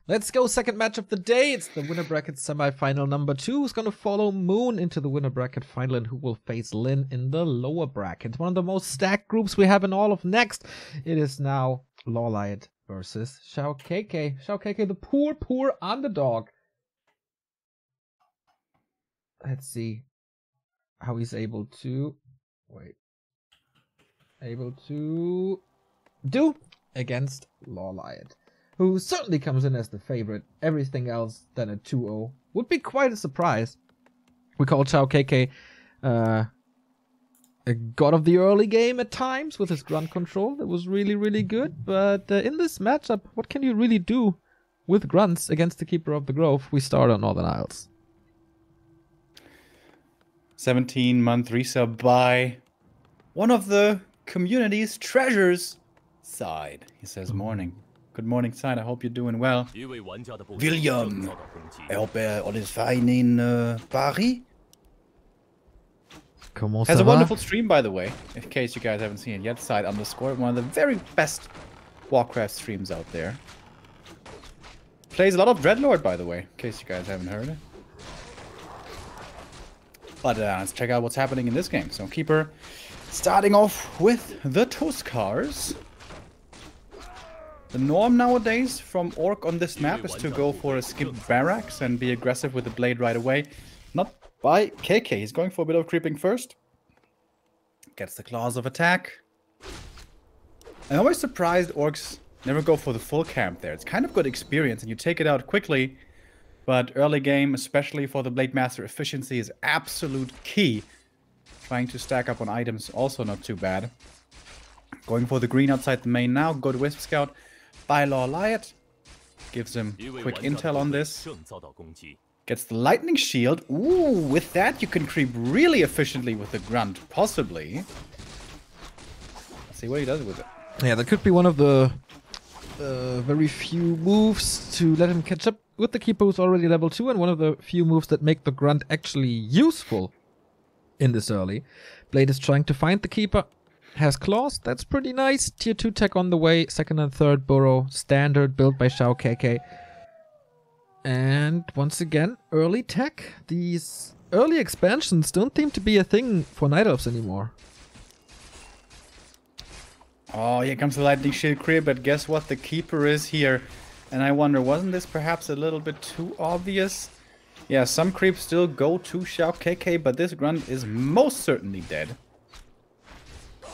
Let's go, second match of the day. It's the winner bracket semifinal number 2. Who's going to follow Moon into the winner bracket final and who will face Lin in the lower bracket. One of the most stacked groups we have in all of Next. It is now LawLiet versus XiaoKK. XiaoKK, the poor underdog. Let's see how he's able to do against LawLiet, who certainly comes in as the favorite. Everything else than a 2-0 would be quite a surprise. We call XiaoKK a god of the early game at times with his grunt control. It was really good, but in this matchup, what can you really do with grunts against the Keeper of the Grove? We start on Northern Isles. 17-month resub by one of the community's treasures, Side. He says morning. Good morning, Side. I hope you're doing well. William, I hope alles fine in Paris. Has a wonderful stream, by the way, in case you guys haven't seen it yet. Side _ one of the very best Warcraft streams out there. Plays a lot of Dreadlord, by the way, in case you guys haven't heard it. But let's check out what's happening in this game. So Keeper starting off with the Tuskars. The norm nowadays from Orc on this map is to go for a skip barracks and be aggressive with the blade right away. Not by KK. He's going for a bit of creeping first. Gets the claws of attack. I'm always surprised Orcs never go for the full camp there. It's kind of good experience and you take it out quickly. But early game, especially for the Blade Master, efficiency is absolute key. Trying to stack up on items, also not too bad. Going for the green outside the main now. Good Wisp Scout by LawLiet. Gives him quick intel on this. Gets the Lightning Shield. Ooh, with that you can creep really efficiently with the Grunt, possibly. Let's see what he does with it. Yeah, that could be one of the very few moves to let him catch up with the Keeper, who's already level 2, and one of the few moves that make the Grunt actually useful in this early. Blade is trying to find the Keeper. Has claws, that's pretty nice. Tier 2 tech on the way, second and third burrow, standard built by XiaoKK. And once again, early tech. These early expansions don't seem to be a thing for Night Elves anymore. Oh, here comes the Lightning Shield creep, but guess what? The Keeper is here. And I wonder, wasn't this perhaps a little bit too obvious? Yeah, some creeps still go to XiaoKK, but this Grunt is most certainly dead.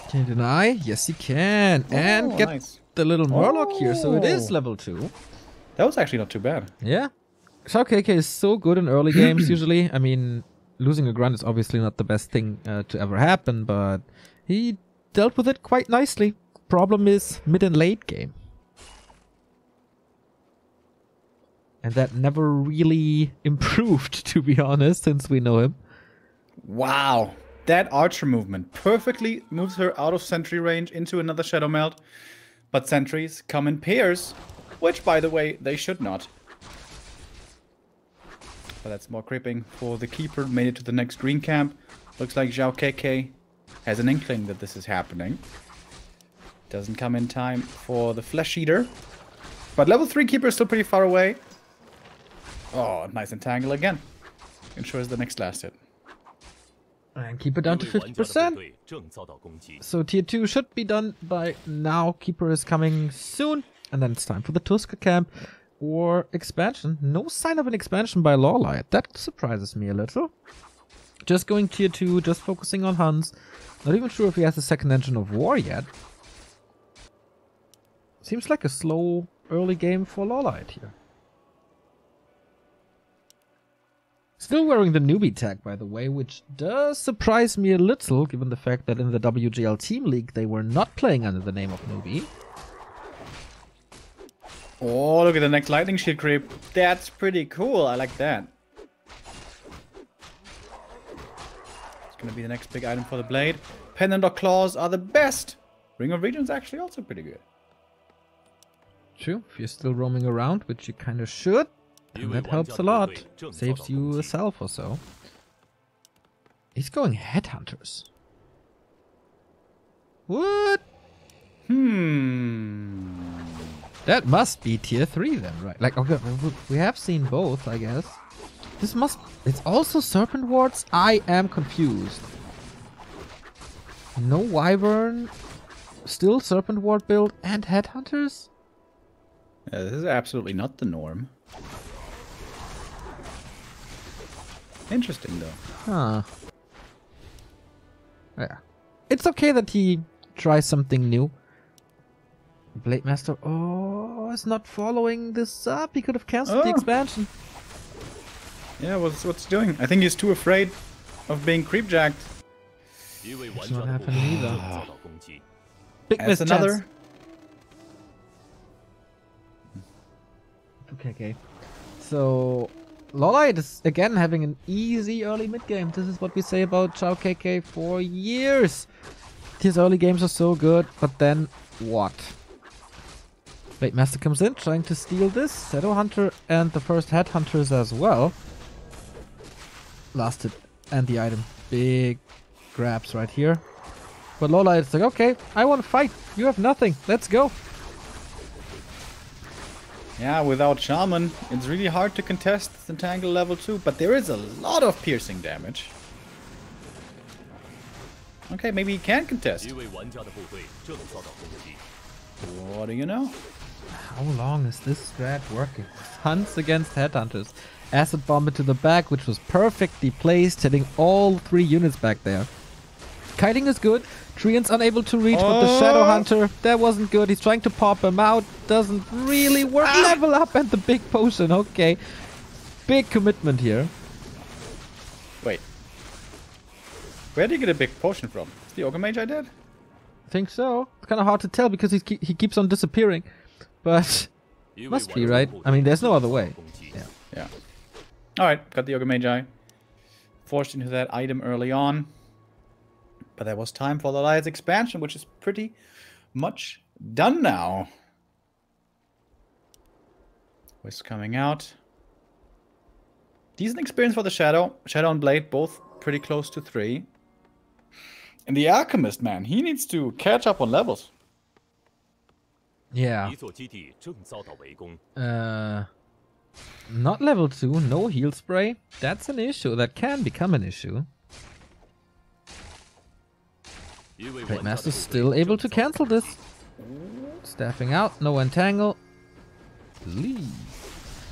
Can you deny? Yes, he can. Oh, and get nice. The little Murloc here, so it is level 2. That was actually not too bad. Yeah. XiaoKK is so good in early games usually. I mean, losing a Grunt is obviously not the best thing to ever happen, but he dealt with it quite nicely. Problem is mid and late game. And that never really improved, to be honest, since we know him. Wow. That Archer movement perfectly moves her out of sentry range into another Shadow Melt. But sentries come in pairs, which, by the way, they should not. But that's more creeping for the Keeper. Made it to the next green camp. Looks like XiaoKK has an inkling that this is happening. Doesn't come in time for the Flesh Eater. But level 3 Keeper is still pretty far away. Oh, nice entangle again. Ensures the next last hit. And Keeper down to 50%. So tier 2 should be done by now. Keeper is coming soon. And then it's time for the Tusker camp or expansion. No sign of an expansion by LawLiet. That surprises me a little. Just going tier 2, just focusing on Huns. Not even sure if he has the second engine of war yet. Seems like a slow early game for LawLiet here. Still wearing the newbie tag, by the way, which does surprise me a little, given the fact that in the WGL Team League they were not playing under the name of newbie. Oh, look at the next Lightning Shield creep. That's pretty cool. I like that. It's gonna be the next big item for the Blade. Pendant or Claws are the best. Ring of Region's actually also pretty good. True, if you're still roaming around, which you kind of should. And that helps a lot. Saves you a self or so. He's going Headhunters. What? That must be tier 3 then, right? Like, okay, we have seen both, I guess. This must... It's also Serpent Wards? I am confused. No Wyvern, still Serpent Ward build, and Headhunters? This is absolutely not the norm. Interesting, though. Huh. Yeah. It's okay that he tries something new. Blade Master, oh, is not following this up. He could have cancelled the expansion. Yeah, what's he doing? I think he's too afraid of being creepjacked. It's not happening either. Big That's miss another. chance. Okay. So, LawLiet is again having an easy early mid game. This is what we say about XiaoKK for years. His early games are so good, but then what? Blade Master comes in, trying to steal this. Shadow Hunter and the first Headhunters as well. Last hit and the item. Big grabs right here. But LawLiet is like, okay, I want to fight. You have nothing. Let's go. Yeah, without Shaman, it's really hard to contest the Entangle level 2, but there is a lot of piercing damage. Okay, maybe he can contest. What do you know? How long is this strat working? Hunts against Headhunters. Acid Bomb into the back, which was perfectly placed, hitting all 3 units back there. Kiting is good. Treant's unable to reach, but the Shadow Hunter, that wasn't good. He's trying to pop him out. Doesn't really work. Level up and the big potion. Okay. Big commitment here. Wait. Where did you get a big potion from? Is the Ogre Mage I did? I think so. It's kind of hard to tell because he keeps on disappearing. But must be, right? I mean, there's no other way. Yeah. Alright, got the Ogre Magi. Forced into that item early on. But there was time for the LawLiet's expansion, which is pretty much done now. Wisp coming out. Decent experience for the Shadow. Shadow and Blade, both pretty close to 3. And the Alchemist, man, he needs to catch up on levels. Yeah. Not level 2, no heal spray. That's an issue. That can become an issue. Blade Master's still able to cancel this. Staffing out, no entangle. Leave.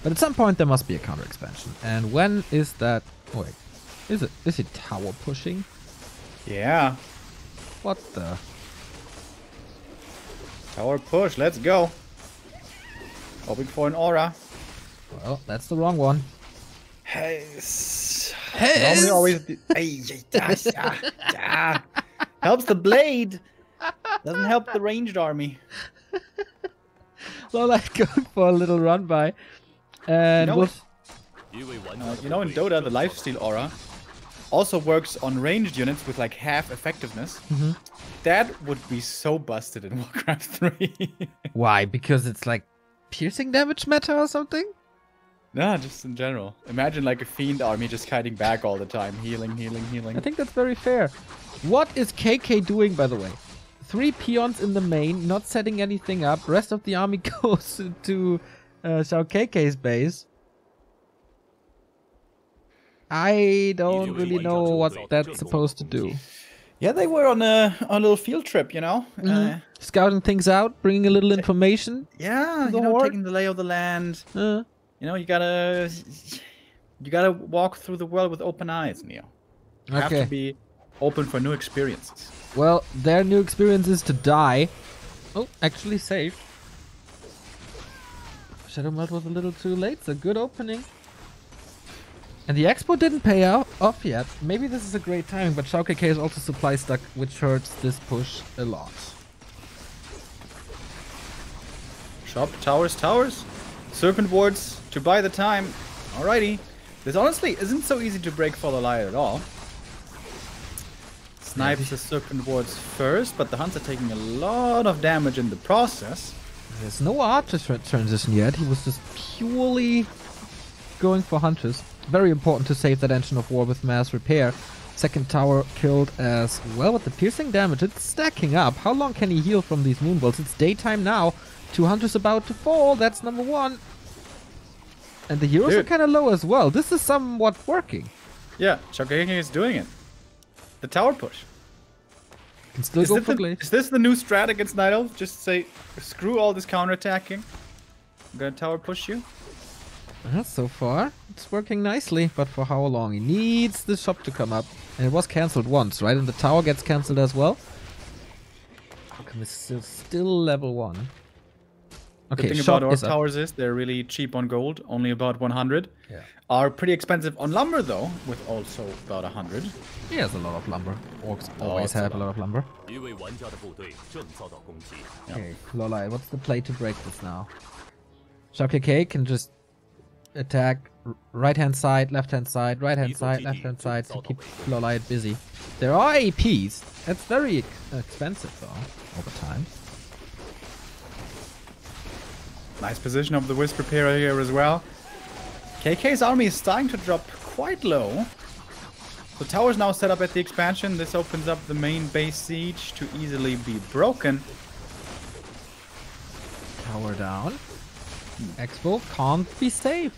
But at some point there must be a counter expansion. And when is that? Oh wait, is it tower pushing? Yeah. What the? Tower push, let's go. Hoping for an aura. Well, that's the wrong one. Hey. Hey. Always. Helps the blade. Doesn't help the ranged army. LawLiet going for a little run by. And you know in Dota the lifesteal aura also works on ranged units with like half effectiveness. That would be so busted in Warcraft 3. Why? Because it's like piercing damage meta or something? Nah, just in general. Imagine like a fiend army just kiting back all the time. Healing. I think that's very fair. What is KK doing, by the way? 3 peons in the main, not setting anything up. Rest of the army goes to XiaoKK's base. I don't really know what that's supposed to do. Yeah, they were on a little field trip, you know? Scouting things out, bringing a little information. Yeah, taking the lay of the land. You know, you gotta walk through the world with open eyes, Neo. You have to be open for new experiences. Well, their new experience is to die. Oh, actually saved. Shadow Melt was a little too late. It's a good opening. And the expo didn't pay off yet. Maybe this is a great timing, but XiaoKK is also supply stuck, which hurts this push a lot. Shop, towers. Serpent wards to buy the time. Alrighty. This honestly isn't so easy to break for the LawLiet at all. Snipes the Serpent wards first, but the Hunts are taking a lot of damage in the process. There's no Archer transition yet. He was just purely going for Hunters. Very important to save that Engine of War with mass repair. Second tower killed as well, with the piercing damage, it's stacking up. How long can he heal from these moonbolts? It's daytime now. Two hunters about to fall. That's number one. And the heroes are Dude. kind of low as well. This is somewhat working. Yeah, XiaoKK is doing it. The tower push. Can still go for Glaive. Is this the new strat against Night Elf? Just say, screw all this counterattacking. I'm gonna tower push you. So far, it's working nicely. But for how long? He needs the shop to come up. And it was cancelled once, right? And the tower gets cancelled as well. Alchemist is still level 1. Okay, The thing shop about Orc is up. towers is they're really cheap on gold, only about 100. Yeah. Are pretty expensive on lumber though, with also about 100. He has a lot of lumber. Orcs Oh, always it's a have a lot. lot of lumber. 一位玩家的部队正遭到攻击。 Okay, LawLiet, what's the play to break this now? XiaoKK can just attack right hand side, left hand side, right hand side, left hand side to keep LawLiet busy. There are APs. That's very expensive though, over time. Nice position of the Wisp Repairer here as well. KK's army is starting to drop quite low. The tower's now set up at the expansion. This opens up the main base siege to easily be broken. Tower down. Expo can't be saved.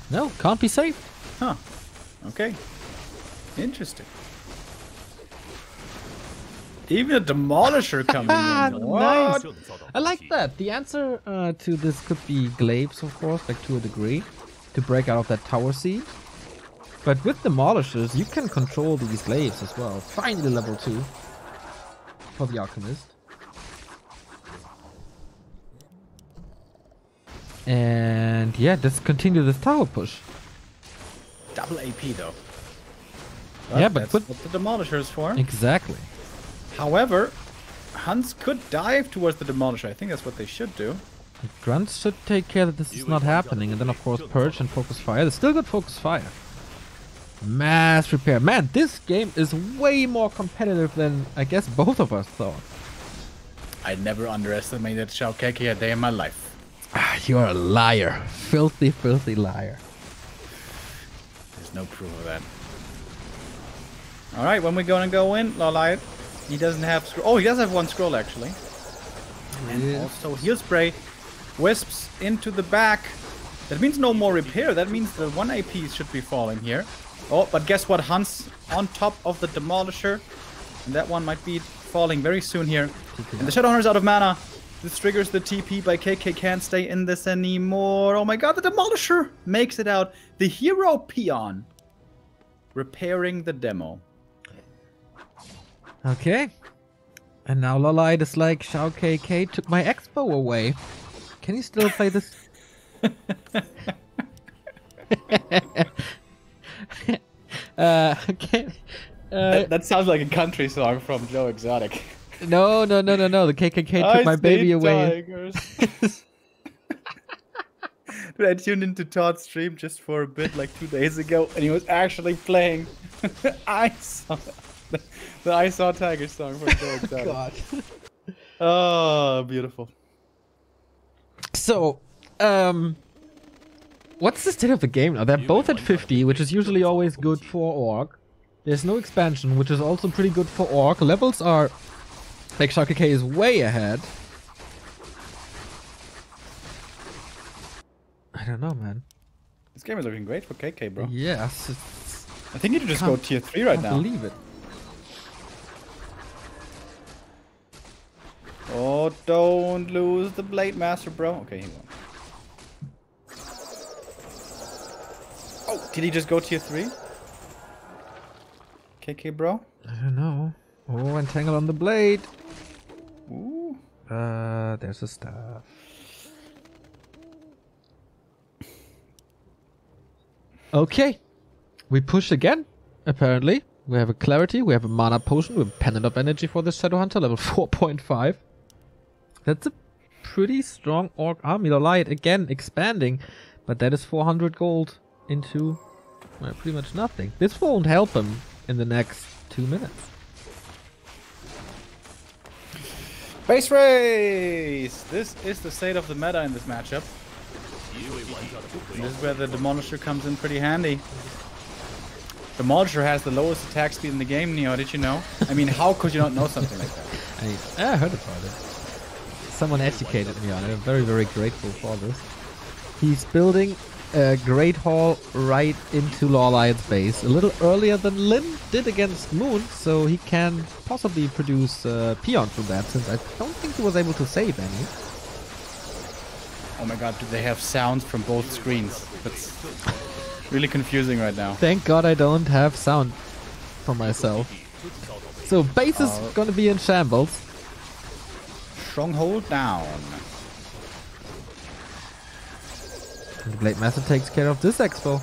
No, can't be saved. Huh. Okay. Interesting. Even a Demolisher coming in. What? Nice. I like that. The answer to this could be glaives, of course, like to a degree, to break out of that tower siege. But with Demolishers, you can control these glaives as well. Finally level 2 for the Alchemist. And yeah, let's continue this tower push. Double AP though. Yeah, but that's put- what the Demolisher is for. Exactly. However, Hunts could dive towards the Demolisher. I think that's what they should do. Grunts should take care that this is not happening, and then of course Purge and Focus Fire. There's still good Focus Fire. Mass Repair. Man, this game is way more competitive than I guess both of us thought. I never underestimated XiaoKK a day in my life. Ah, you're a liar. Filthy, filthy liar. There's no proof of that. Alright, when we gonna go in, LawLiet? He doesn't have scroll. Oh, he does have one scroll actually. And Yeah. also heal spray. Wisps into the back. That means no more repair. That means the 1 AP should be falling here. Oh, but guess what? Hunts on top of the Demolisher. And that one might be falling very soon here. And the Shadowhunter's out of mana. This triggers the TP by KK. Can't stay in this anymore. Oh my god, the Demolisher makes it out. The hero peon. Repairing the demo. Okay. And now LawLiet is like, XiaoKK took my expo away. Can you still play this? Okay. That sounds like a country song from Joe Exotic. No. The KKK took my baby away. Dude, I tuned into Todd's stream just for a bit like 2 days ago, and he was actually playing I Saw the I Saw Tiger song from Joe Exotic. God. Oh, beautiful. So, what's the state of the game now? They're both at 50, which is usually always good for Orc. There's no expansion, which is also pretty good for Orc. Levels are... Like, XiaoKK is way ahead. I don't know, man. This game is looking great for KK, bro. Yes. I think you should just go tier 3 right I now. can't believe it. Oh, don't lose the Blade Master, bro. Okay, he won. Oh, did he just go tier 3? KK, bro? I don't know. Oh, entangle on the blade. Ooh. There's a staff. Okay. We push again, apparently. We have a clarity, we have a mana potion, we have a pendant of energy for this Shadowhunter, level 4.5. That's a pretty strong Orc army. LawLiet again expanding, but that is 400 gold into pretty much nothing. This won't help him in the next 2 minutes. Base race! This is the state of the meta in this matchup. 一位玩家的部队 This is where the Demolisher comes in pretty handy. The Molcher has the lowest attack speed in the game, Neo. Did you know? I mean, how could you not know something like that? I heard about it. Someone educated me on it. I'm very, very grateful for this. He's building a Great Hall right into LawLiet's base a little earlier than Lin did against Moon, so he can possibly produce peons from that, since I don't think he was able to save any. Oh my god, do they have sounds from both screens? That's really confusing right now. Thank god I don't have sound for myself. So base is gonna be in shambles. Stronghold down. And the Blade Master takes care of this expo.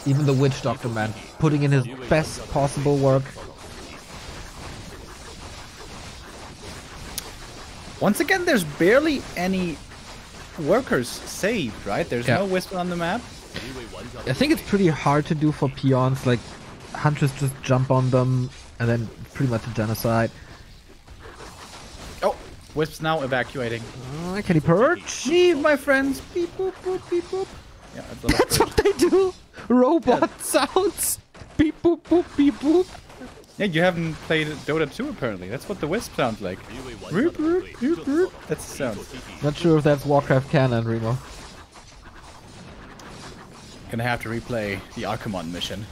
Even the Witch Doctor man putting in his best possible work. Once again, there's barely any workers saved, right? There's no Whisper on the map. I think it's pretty hard to do for peons, like hunters just jump on them and then pretty much a genocide. Oh, Wisp's now evacuating. Can he perch? Leave, my friends. Beep boop boop beep boop. Yeah, that's what they do. Robot sounds. Beep boop boop beep boop. Yeah, you haven't played Dota 2 apparently. That's what the Wisp sounds like. Roop, roop, roop, roop. That's the sound. Not sure if that's Warcraft canon, Remo. Gonna have to replay the Archimon mission.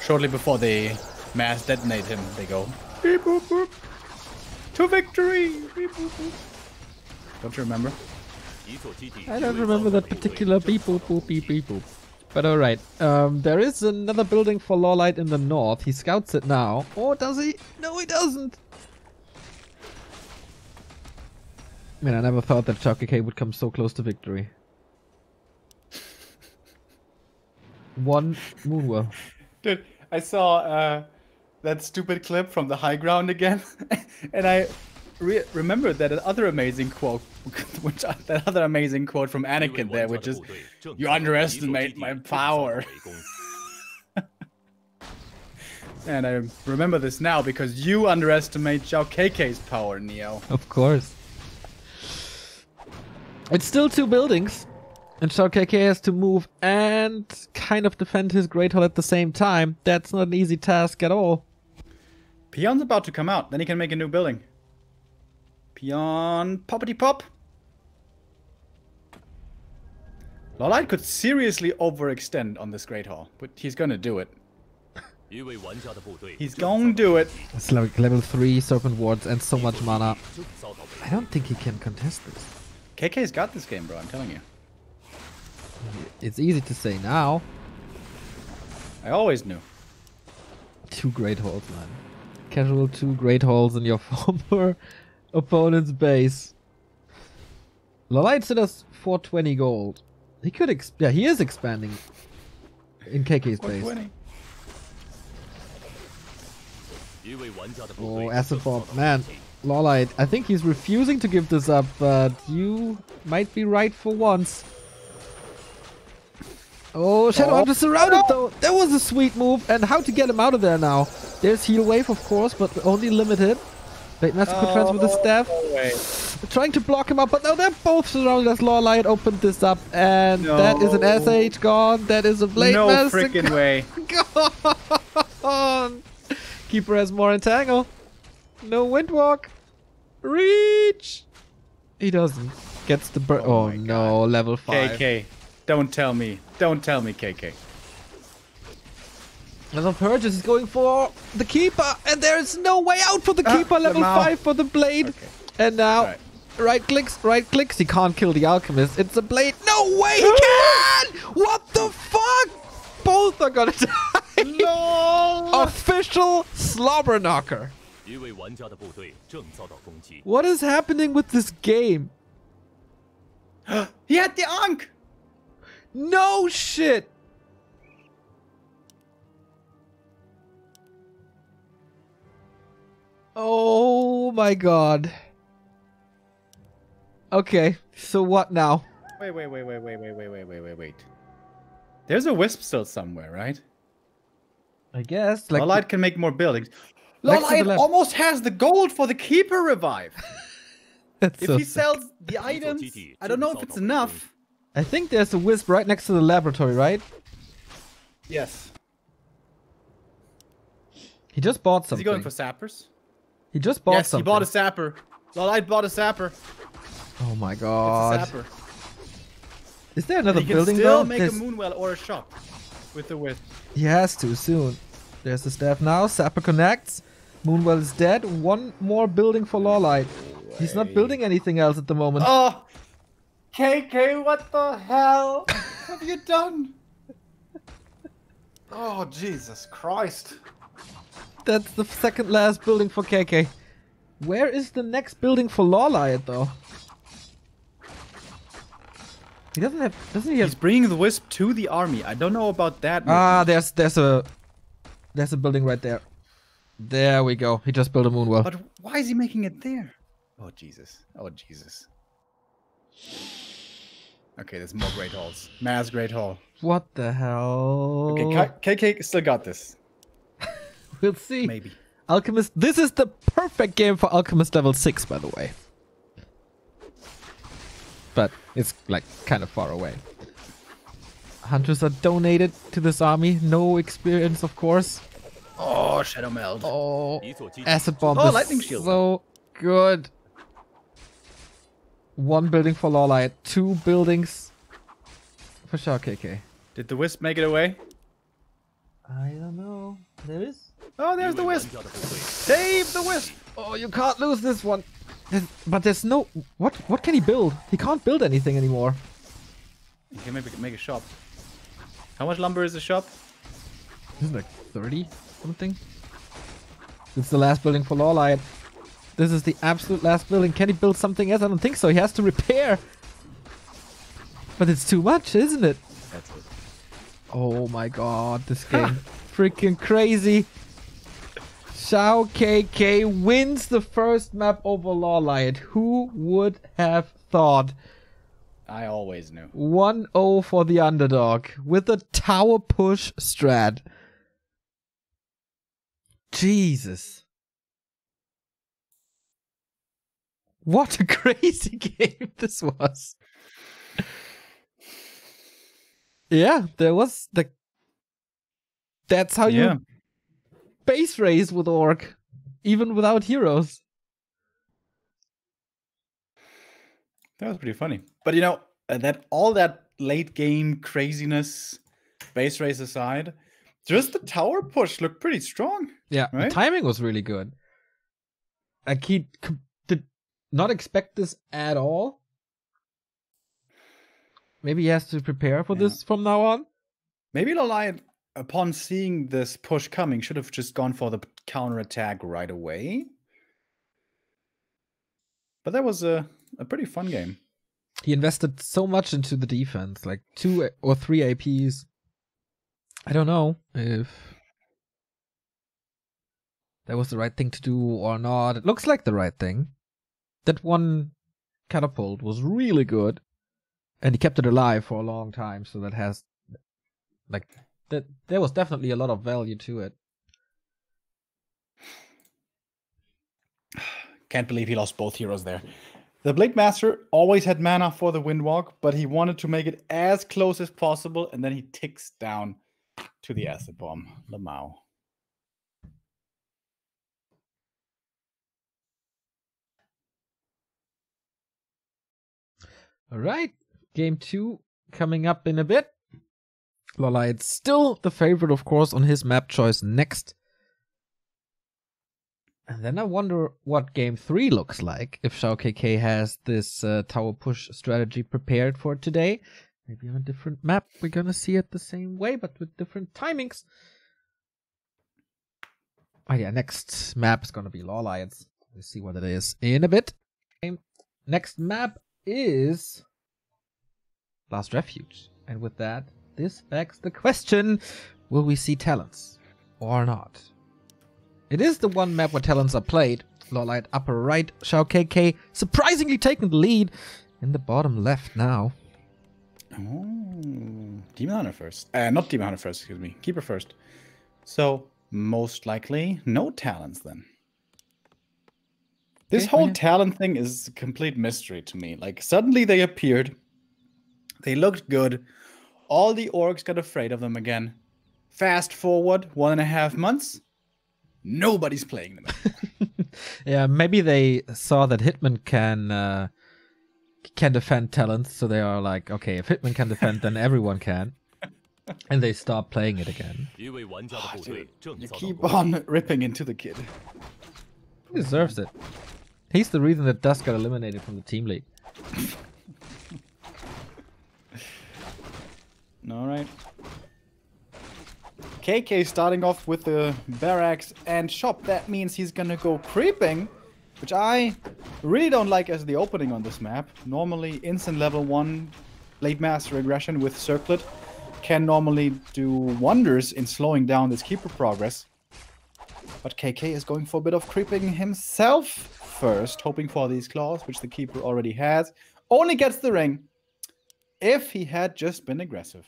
Shortly before they mass detonate him, they go beep boop boop to victory. Beep boop boop. Don't you remember? I don't remember that particular beep boop boop beep beep boop. But alright, there is another building for LawLiet in the north. He scouts it now. Or does he? No, he doesn't! I mean, I never thought that XiaoKK would come so close to victory. One Moonwell. Dude, I saw that stupid clip from the high ground again. And I remembered that other amazing quote, that other amazing quote from Anakin there, which is, "You underestimate my power." And I remember this now because you underestimate XiaoKK's power, Neo. Of course. It's still two buildings, and XiaoKK has to move and kind of defend his Great Hall at the same time. That's not an easy task at all. Peon's about to come out, then he can make a new building. Peon poppity pop. LawLiet could seriously overextend on this Great Hall, but he's gonna do it. He's gonna do it. It's like level 3 Serpent Wards and so much mana. I don't think he can contest this. KK's got this game, bro, I'm telling you. It's easy to say now. I always knew. 2 Great Halls, man. Casual 2 Great Halls in your former opponent's base. LawLiet still has 420 gold. He could he is expanding in KK's base. 420. Oh, Acid Bomb. Man, LawLiet, I think he's refusing to give this up, but you might be right for once. Oh, Shadowhunter surrounded though. That was a sweet move. And how to get him out of there now? There's Heal Wave, of course, but only limited. Blade Master could transfer the staff. Trying to block him up, but now they're both surrounded as LawLiet opened this up. And that is an SH gone. That is a Blade Master. No freaking way. Gone. Keeper has more entangle. No Windwalk. Reach. He doesn't. Gets the bird. Oh no, level 5. KK. Don't tell me. Don't tell me, KK. Level Purges is going for the Keeper, and there is no way out for the Keeper. Level 5 for the Blade. Okay. And now, right clicks. He can't kill the Alchemist. It's a Blade. No way he can! What the fuck? Both are gonna die. No! Official Slobber Knocker. What is happening with this game? He had the Ankh! No shit! Oh my god. Okay, so what now? Wait. There's a Wisp still somewhere, right? I guess. Like LawLiet can make more buildings. LawLiet almost has the gold for the Keeper revive. If he sells the items, I don't know if it's enough. I think there's a Wisp right next to the laboratory, right? Yes. He just bought Is something. he going for sappers? He just bought Yes, something. he bought a sapper. LawLiet bought a sapper. Oh my It's god. a sapper. Is there another And he building can still though? make There's- a moonwell or a shop with the wisp. He has to soon. There's the staff now. Sapper connects. Moonwell is dead. One more building for LawLiet. He's not building anything else at the moment. Oh, KK, what the hell have you done? Oh, Jesus Christ. That's the second last building for KK. Where is the next building for LawLiet though? He doesn't have. Doesn't he have? He's bringing the wisp to the army. I don't know about that. Ah, there's a building right there. There we go. He just built a moonwell. But why is he making it there? Oh, Jesus. Oh, Jesus. Okay, there's more Great Halls. Mass Great Hall. What the hell? Okay, KK still got this. We'll see. Maybe. Alchemist. This is the perfect game for Alchemist level 6, by the way. But it's like kind of far away. Hunters are donated to this army. No experience, of course. Oh, Shadow Meld. Oh, acid bomb Oh, is lightning shield. so good. One building for LawLiet, 2 buildings for XiaoKK. Did the wisp make it away? I don't know. There is. Oh, there's the wisp. Save the wisp. Oh, you can't lose this one. But there's no. What can he build? He can't build anything anymore. You can maybe make a shop. How much lumber is a shop? Isn't it like 30 something? It's the last building for LawLiet. This is the absolute last building. Can he build something else? I don't think so. He has to repair. But it's too much, isn't it? That's it. Oh my god, this game. Freaking crazy. XiaoKK wins the first map over LawLiet. Who would have thought? I always knew. 1-0 for the underdog with a tower push strat. Jesus. What a crazy game this was. Yeah, there was the... That's how you base race with Orc, even without heroes. That was pretty funny. But you know, that all that late game craziness, base race aside, just the tower push looked pretty strong. Yeah, right? The timing was really good. Like he did not expect this at all. Maybe he has to prepare for this from now on. Maybe LawLiet, upon seeing this push coming, should have just gone for the counterattack right away. But that was a pretty fun game. He invested so much into the defense, like 2 or 3 APs. I don't know if that was the right thing to do or not. It looks like the right thing. That one catapult was really good. And he kept it alive for a long time, so that has, like, that there was definitely a lot of value to it. Can't believe he lost both heroes there. The Blade Master always had mana for the Windwalk, but he wanted to make it as close as possible, and then he ticks down to the Acid Bomb. Lamau. Alright, game 2 coming up in a bit. LawLiet's still the favorite, of course, on his map choice next. And then I wonder what game 3 looks like, if XiaoKK has this tower push strategy prepared for today. Maybe on a different map, we're gonna see it the same way, but with different timings. Oh yeah, next map is gonna be LawLiet's. We'll see what it is in a bit. Next map is Last Refuge. And with that, this begs the question, will we see talents or not? It is the one map where talents are played. LawLiet upper right, XiaoKK surprisingly taking the lead in the bottom left now. Oh, Demon Hunter first. Not Demon Hunter first, excuse me. Keeper first. So, most likely, no talents then. This whole talent thing is a complete mystery to me. Like, suddenly they appeared. They looked good. All the orcs got afraid of them again. Fast forward 1.5 months. Nobody's playing the map. Yeah, maybe they saw that Hitman can defend talents, so they are like, okay, if Hitman can defend, then everyone can. And they start playing it again. Dude, you keep on ripping into the kid. He deserves it. He's the reason that Dusk got eliminated from the team league. Alright. KK starting off with the barracks and shop. That means he's gonna go creeping, which I really don't like as the opening on this map. Normally, instant level 1 Blade Master aggression with Circlet can normally do wonders in slowing down this keeper progress. But KK is going for a bit of creeping himself first, hoping for these claws, which the keeper already has. Only gets the ring if he had just been aggressive.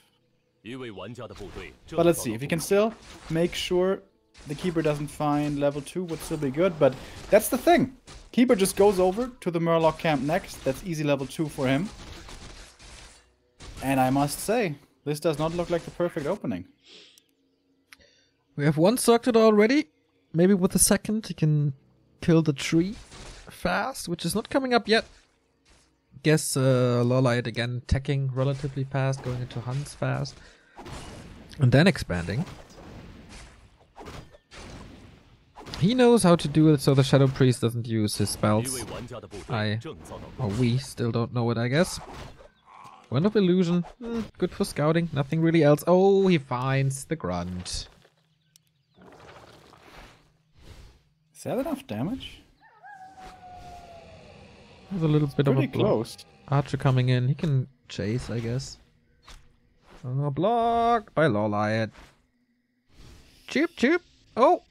But let's see, if he can still make sure the keeper doesn't find level 2 would still be good, but that's the thing. Keeper just goes over to the Murloc camp next. That's easy level 2 for him. And I must say, this does not look like the perfect opening. We have one circuit already. Maybe with the second he can kill the tree fast, which is not coming up yet. Guess LawLiet again attacking relatively fast, going into hunts fast. And then expanding. He knows how to do it so the Shadow Priest doesn't use his spells. We still don't know it, I guess. Wand of Illusion, good for scouting, nothing really else. Oh, he finds the Grunt. Is that enough damage? There's a little bit of a Pretty close. Archer coming in, he can chase, I guess. Oh, blocked by LawLiet. Chip, chip. Oh,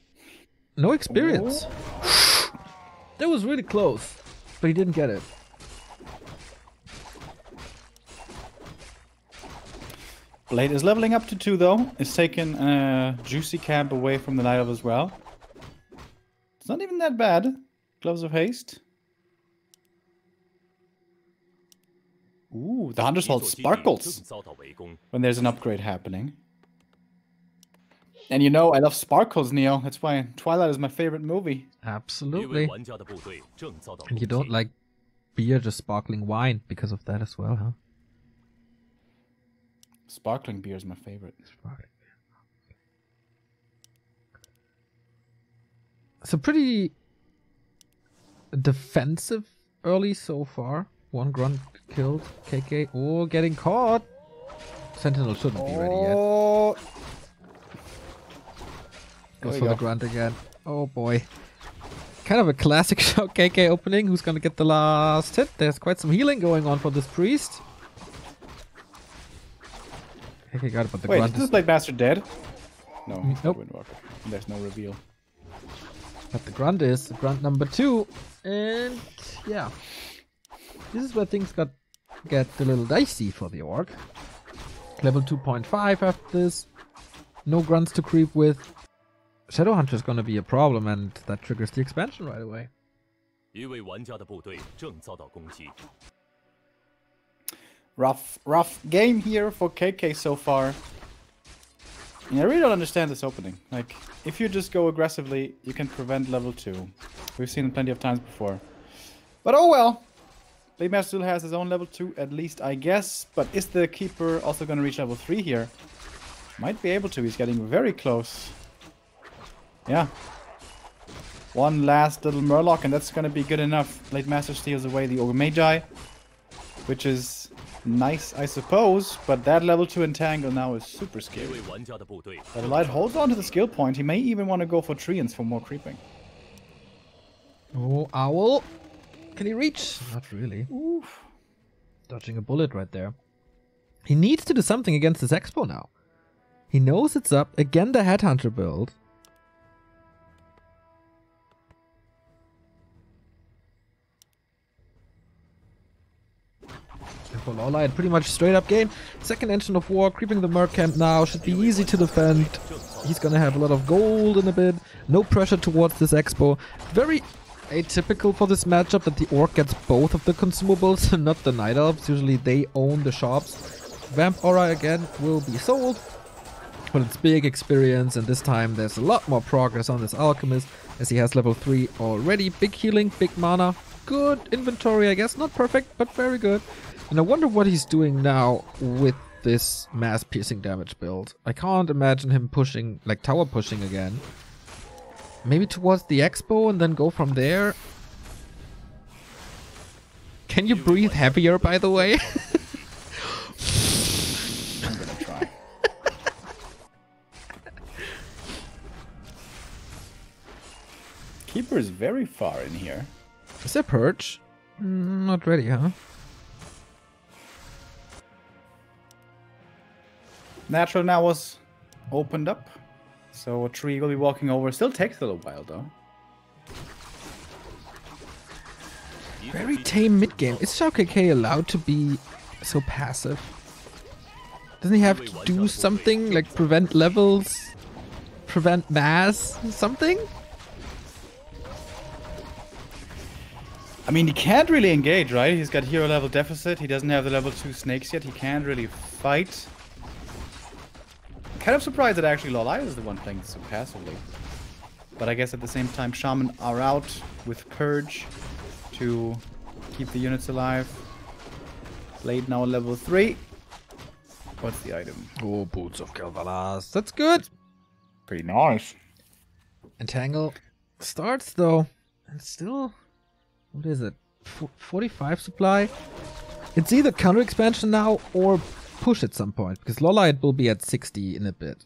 no experience. Oh. That was really close, but he didn't get it. Blade is leveling up to 2 though. It's taken a juicy camp away from the Night Elf as well. It's not even that bad. Gloves of Haste. Ooh, the Hunter's Hold sparkles when there's an upgrade happening. And you know, I love sparkles, Neo. That's why Twilight is my favorite movie. Absolutely. And you don't like beer, just sparkling wine because of that as well, huh? Sparkling beer is my favorite. So pretty defensive early so far. One grunt killed. KK. Oh, getting caught. Sentinel shouldn't be ready yet. Goes for the grunt again. Oh boy. Kind of a classic XiaoKK opening. Who's gonna get the last hit? There's quite some healing going on for this priest. KK got it, but the grunt is this Blade Master dead? No, nope. Winnerbracket. There's no reveal. But the grunt is grunt number 2. And yeah. This is where things get a little dicey for the orc. Level 2.5 after this. No grunts to creep with. Shadowhunter is gonna be a problem, and that triggers the expansion right away. Rough game here for KK so far. Yeah, I really don't understand this opening. Like, if you just go aggressively, you can prevent level 2. We've seen it plenty of times before. But oh well. Blade Master still has his own level 2, at least, I guess. But is the Keeper also going to reach level 3 here? Might be able to. He's getting very close. Yeah. One last little Murloc, and that's going to be good enough. Blade Master steals away the Ogre Magi, which is nice, I suppose. But that level 2 Entangle now is super scary. LawLiet holds on to the skill point. He may even want to go for Treants for more creeping. Oh, Owl. Can he reach? Not really. Oof. Dodging a bullet right there. He needs to do something against this Expo now. He knows it's up. Again, the Headhunter build. And for LawLiet, pretty much straight up game. Second Engine of War, creeping the Merc camp now. Should be easy to defend. He's gonna have a lot of gold in a bit. No pressure towards this Expo. Very atypical for this matchup that the Orc gets both of the consumables and not the Night Elves. Usually they own the shops. Vamp Aura again will be sold. But it's big experience, and this time there's a lot more progress on this alchemist, as he has level 3 already. Big healing, big mana, good inventory, I guess. Not perfect, but very good. And I wonder what he's doing now with this mass piercing damage build. I can't imagine him pushing, like tower pushing again. Maybe towards the expo and then go from there. Can you breathe heavier, by the way? I'm gonna try. Keeper is very far in here. Is there Purge? Not ready, huh? Natural now was opened up, so a tree will be walking over. Still takes a little while though. Very tame mid-game. Is XiaoKK allowed to be so passive? Doesn't he have to do something, like prevent levels, prevent mass, something? I mean, he can't really engage, right? He's got hero level deficit. He doesn't have the level 2 snakes yet. He can't really fight. Kind of surprised that actually LawLiet is the one playing so passively. But I guess at the same time, Shaman are out with Purge to keep the units alive. Blade now level 3. What's the item? Oh, Boots of Galvalas. That's good. Pretty nice. Entangle starts though. And still, what is it? 45 supply? It's either counter expansion now or push at some point, because LawLiet will be at 60 in a bit.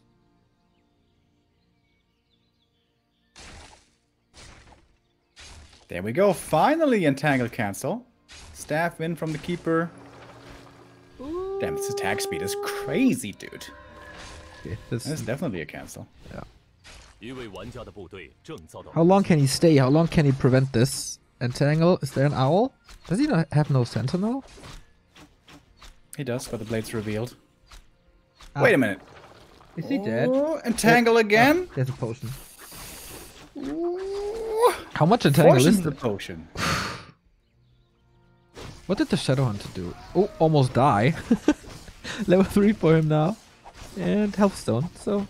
There we go. Finally, Entangle cancel. Staff in from the Keeper. Ooh. Damn, this attack speed is crazy, dude. Okay, this That's definitely a cancel. yeah. 一位玩家的部队正遭到 How long can he stay? How long can he prevent this? Entangle? Is there an owl? Does he not have no sentinel? He does, but the blade's revealed. Ah. Wait a minute. Is he dead? Oh, Entangle again? There's a potion. Ooh. How much entangle Fortune's is the there? potion. What did the Shadowhunter do? Oh, almost die. Level 3 for him now. And Healthstone, so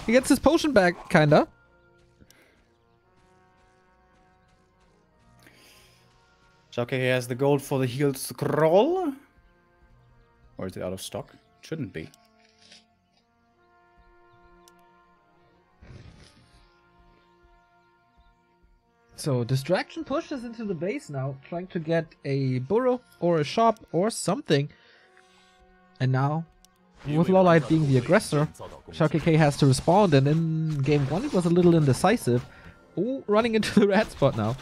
he gets his potion back, kinda. XiaoKK has the gold for the healed scroll. Or is it out of stock? Shouldn't be. So Distraction pushes into the base now, trying to get a burrow or a shop or something. And now, with LawLiet being the aggressor, XiaoKK has to respond, and in game 1 it was a little indecisive. Oh, running into the red spot now.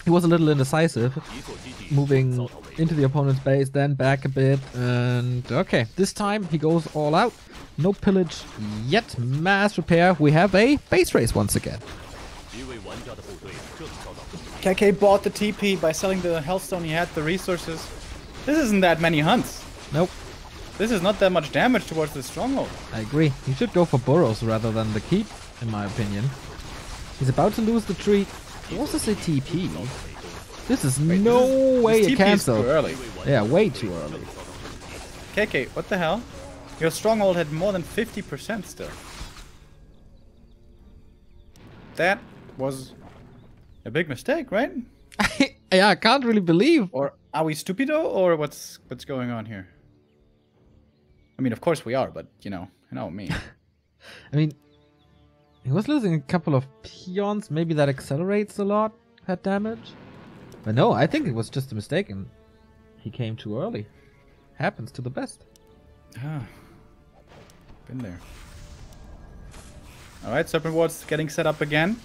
He was a little indecisive, moving into the opponent's base, then back a bit, and okay, this time he goes all out. No pillage yet, mass repair. We have a base race once again. 一位玩家的部队正遭到攻击。 KK bought the TP by selling the Healthstone. He had the resources. This isn't that many hunts. Nope, This is not that much damage towards the stronghold. I agree. He should go for burrows rather than the keep, in my opinion. He's about to lose the tree. Forces a TP. This is no way This a TP is cancel. too early. Yeah, way too early. KK, what the hell? Your stronghold had more than 50% still. That was a big mistake, right? Yeah, I can't really believe. Or are we stupido, or what's going on here? I mean, of course we are, but you know me. I mean, he was losing a couple of peons. Maybe that accelerates a lot, that damage. But no, I think it was just a mistake and he came too early. Happens to the best. Ah, been there. Alright, Serpent Ward's getting set up again.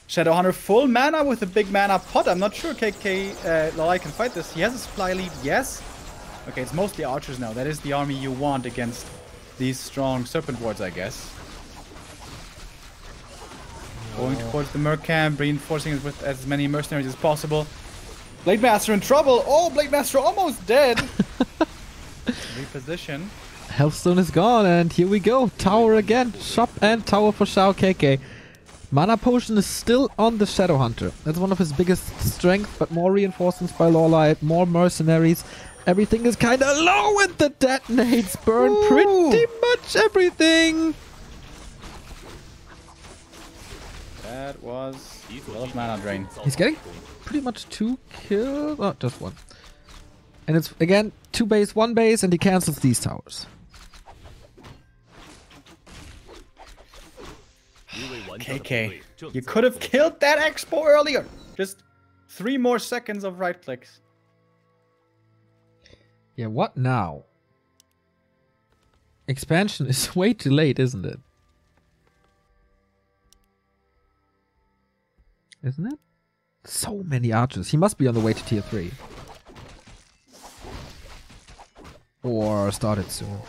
Shadowhunter full mana with a big mana pot. I'm not sure KK LawLiet can fight this. He has a supply lead, yes. Okay, it's mostly archers now. That is the army you want against these strong Serpent Wards, I guess. Going towards the Merc camp, reinforcing it with as many mercenaries as possible. Blade Master in trouble! Oh, Blade Master almost dead! Reposition. Healthstone is gone, and here we go. Tower again. Shop and tower for XiaoKK. Mana Potion is still on the Shadowhunter. That's one of his biggest strengths, but more reinforcements by LawLiet, more mercenaries. Everything is kind of low and the detonates burn pretty much everything. That was a lot of mana drain. He's getting pretty much 2 kills. Oh, just 1. And it's, again, 2 base, 1 base, and he cancels these towers. KK, you could have killed that expo earlier. Just 3 more seconds of right clicks. Yeah, what now? Expansion is way too late, isn't it? Isn't it? So many archers. He must be on the way to tier 3. Or started soon.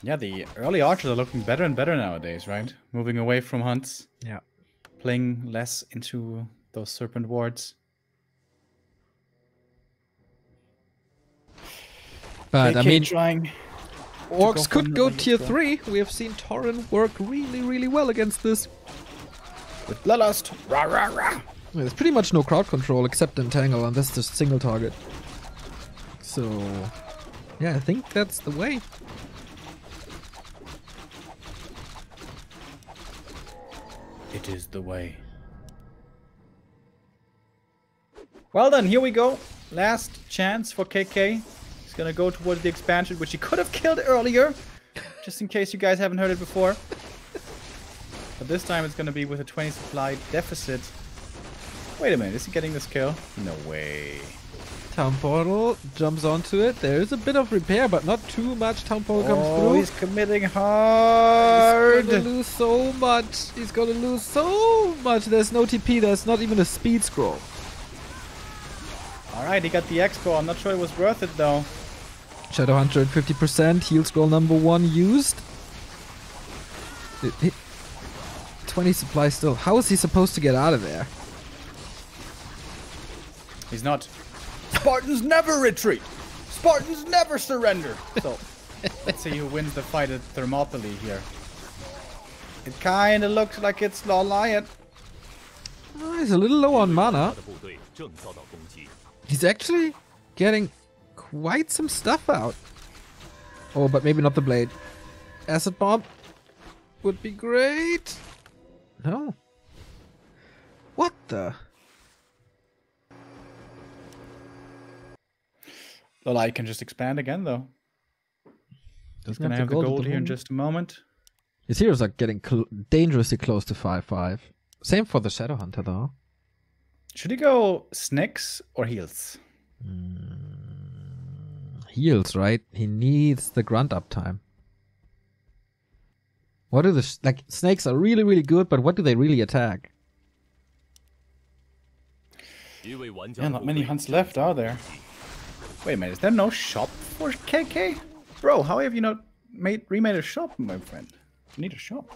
Yeah, the early archers are looking better and better nowadays, right? Moving away from hunts. Yeah. Playing less into those serpent wards. But KK I mean, trying orcs could go tier 3. We have seen Torren work really, really well against this. with Bloodlust. Rah, rah, rah. There's pretty much no crowd control except Entangle, and that's just single target. So, yeah, I think that's the way. It is the way. Well then, here we go. Last chance for KK. He's gonna go towards the expansion, which he could have killed earlier. Just in case you guys haven't heard it before. But this time it's gonna be with a 20 supply deficit. Wait a minute, is he getting this kill? No way. Town Portal jumps onto it. There is a bit of repair, but not too much. Town Portal comes through. He's committing hard. He's gonna lose so much. He's gonna lose so much. There's no TP. There's not even a speed scroll. Alright, he got the expo. I'm not sure it was worth it though. Shadowhunter at 50%. Heal scroll number 1 used. 20 supply still. How is he supposed to get out of there? He's not. Spartans never retreat. Spartans never surrender. So, let's see who wins the fight at Thermopylae here. It kind of looks like it's LawLiet. Oh, he's a little low on mana. He's actually getting quite some stuff out. Oh, but maybe not the blade. Acid bomb would be great. No. What the? LawLiet can just expand again, though. He's going to have the gold here in just a moment. His heroes are getting dangerously close to 5-5. Same for the Shadowhunter, though. Should he go Snicks or Heals? Heals, right? He needs the grunt uptime. What do the... like, snakes are really, really good, but what do they really attack? Yeah, not many hunts left, are there? Wait a minute, is there no shop for KK? Bro, how have you not remade a shop, my friend? You need a shop.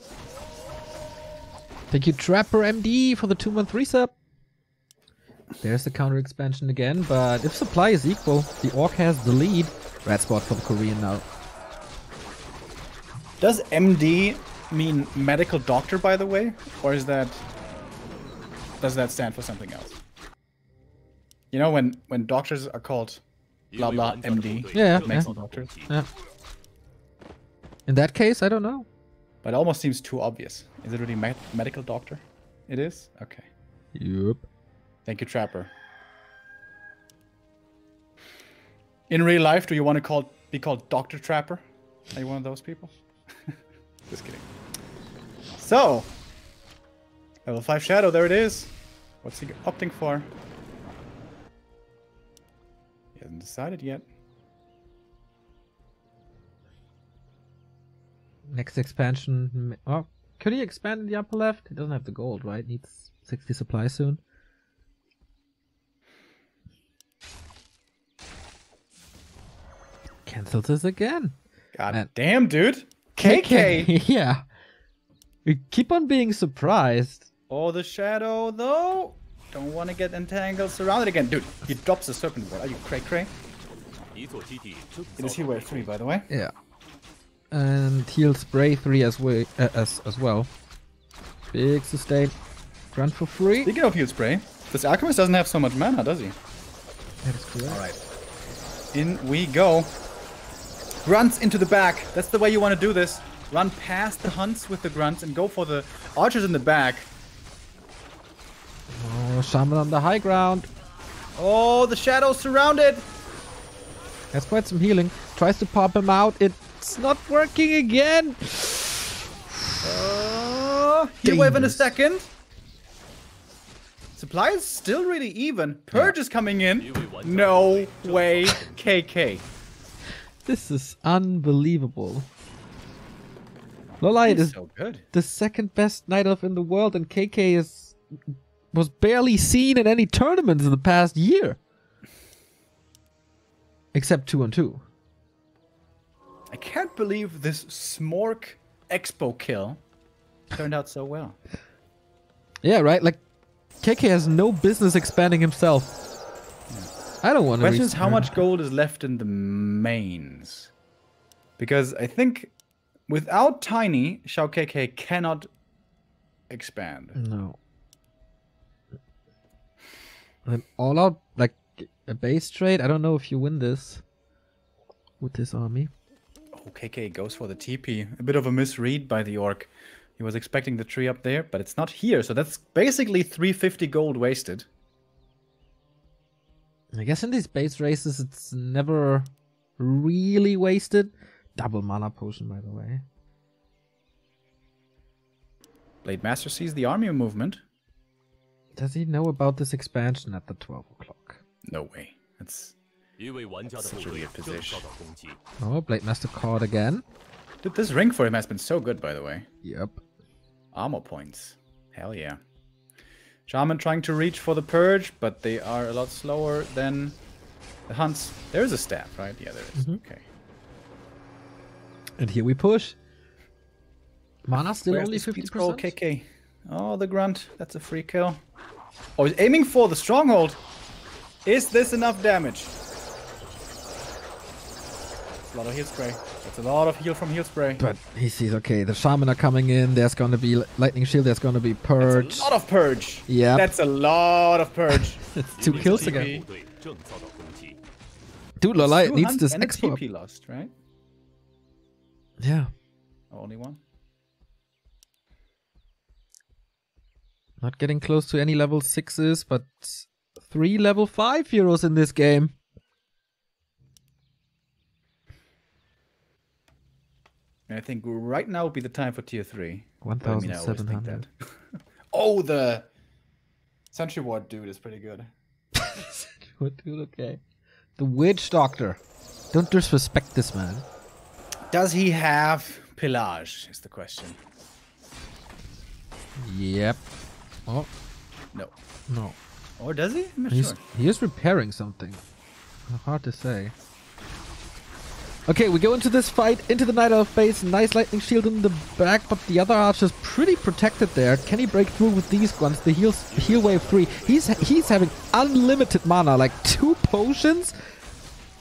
Thank you, Trapper MD, for the 2-month resub. There's the counter expansion again, but if supply is equal, the Orc has the lead. Red spot for the Korean now. Does MD mean medical doctor, by the way? Or is that... does that stand for something else? You know, when doctors are called blah blah MD. Yeah, medical doctors. Yeah. In that case, I don't know. But it almost seems too obvious. Is it really medical doctor? It is? Okay. Yep. Thank you, Trapper. In real life, do you want to be called Dr. Trapper? Are you one of those people? Just kidding. So, level 5 Shadow, there it is. What's he opting for? He hasn't decided yet. Next expansion. Oh, could he expand in the upper left? He doesn't have the gold, right? Needs 60 supply soon. Cancels this again. God damn, dude. KK. Yeah. We keep on being surprised. Oh, the Shadow, though. Don't want to get entangled, surrounded again. Dude, he drops the serpent ward. Are you cray-cray? It is Healware 3, by the way. Yeah. And heal spray 3 as well. Big sustain. Grunt for free. Speaking of heal spray, this Alchemist doesn't have so much mana, does he? That is correct. Alright. In we go. Grunts into the back. That's the way you want to do this. Run past the hunts with the grunts and go for the archers in the back. Oh, Shaman on the high ground. Oh, the shadows surrounded. Has quite some healing. Tries to pop him out. It's not working again. Heal wave in a second. Supply is still really even. Purge is coming in. No way, KK. This is unbelievable. LawLiet is so good. The second best Night Elf in the world, and KK was barely seen in any tournaments in the past year. Except 2-on-2. I can't believe this Smork Expo kill turned out so well. Yeah, right? Like, KK has no business expanding himself. Yeah. I don't want to. Question is how much gold is left in the mains. Because I think without Tiny, XiaoKK cannot expand. No. An all out, like, a base trade? I don't know if you win this with this army. Oh, KK goes for the TP. A bit of a misread by the orc. He was expecting the tree up there, but it's not here. So that's basically 350 gold wasted. I guess in these base races, it's never really wasted. Double mana potion, by the way. Blade Master sees the army movement. Does he know about this expansion at the 12 o'clock? No way. That's such a weird position. Oh, Blade Master caught again. Dude, this ring for him has been so good, by the way. Yep. Armor points. Hell yeah. Shaman trying to reach for the Purge, but they are a lot slower than the hunts. There is a staff, right? Yeah, there is. Okay. And here we push. Mana still Where's only the 50%. Scroll KK. Oh, the grunt. That's a free kill. Oh, he's aiming for the stronghold. Is this enough damage? That's a lot of heal spray. That's a lot of heal from heal spray. But he sees, okay, the Shaman are coming in. There's going to be Lightning Shield. There's going to be Purge. That's a lot of Purge. Yeah. That's a lot of Purge. It's 2 kills again. Dude, LawLiet needs this expo. TP lost, right? Yeah. Oh, only one? Not getting close to any level 6s, but 3 level 5 heroes in this game. I think right now would be the time for tier 3. 1,700. Oh, the Sentry Ward dude is pretty good. Dude, okay. The Witch Doctor. Don't disrespect this man. Does he have pillage, is the question. Yep. Oh. No. No. Or does he? I'm not sure. He is repairing something. Hard to say. Okay, we go into this fight, into the Night Elf base. Nice lightning shield in the back, but the other archer's pretty protected there. Can he break through with these ones? The heal wave 3. He's having unlimited mana, like 2 potions.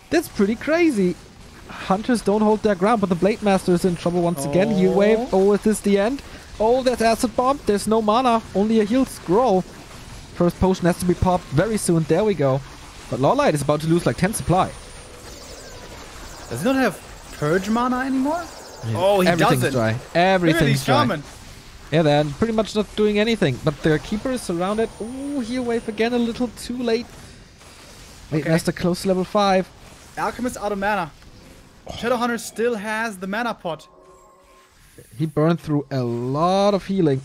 That's pretty crazy. Hunters don't hold their ground, but the Blade Master is in trouble once again. Heal wave. Oh, is this the end? Oh, there's acid bomb. There's no mana, only a heal scroll. First potion has to be popped very soon. There we go. But LawLiet is about to lose like 10 supply. Does he not have Purge mana anymore? Yeah. Oh, he Everything's doesn't. dry. Everything's dry. Shaman. Yeah, they're pretty much not doing anything. But the Keeper is surrounded. Oh, heal wave again, a little too late. Wait, that's the close to level 5. Alchemist out of mana. Shadowhunter still has the mana pot. He burned through a lot of healing.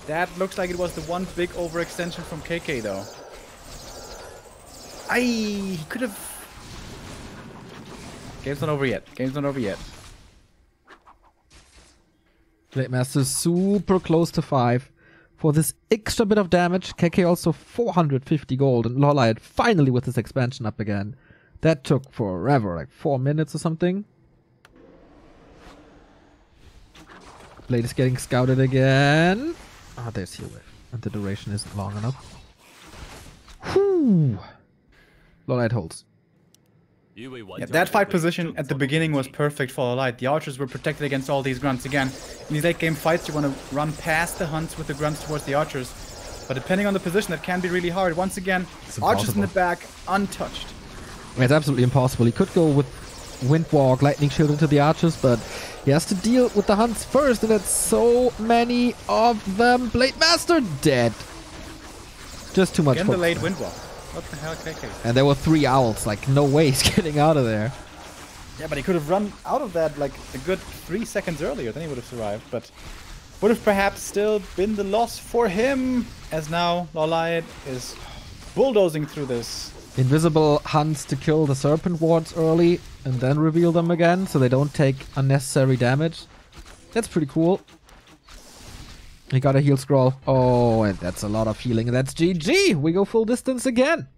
That looks like it was the one big overextension from KK, though. He could have... Game's not over yet. Game's not over yet. Blade Master super close to 5. For this extra bit of damage, KK also 450 gold. And LawLiet finally with his expansion up again. That took forever, like 4 minutes or something. Blade is getting scouted again. Ah, there's heal wave. And the duration isn't long enough. Whew. LawLiet holds. Yeah, that fight position at the beginning was perfect for LawLiet. The archers were protected against all these grunts. Again, in these late game fights, you want to run past the hunts with the grunts towards the archers. But depending on the position, that can be really hard. Once again, archers in the back, untouched. It's absolutely impossible. He could go with Windwalk, Lightning Shield into the archers, but he has to deal with the hunts first, and that's so many of them. Blade Master dead. Just too much. Again, the late Windwalk. What the hell, KK? And there were 3 owls. Like, no way he's getting out of there. Yeah, but he could have run out of that like a good 3 seconds earlier. Then he would have survived, but would have perhaps still been the loss for him. As now, LawLiet is bulldozing through this. Invisible hunts to kill the serpent wards early and then reveal them again so they don't take unnecessary damage. That's pretty cool. He got a heal scroll. Oh, and that's a lot of healing. And that's GG. We go full distance again.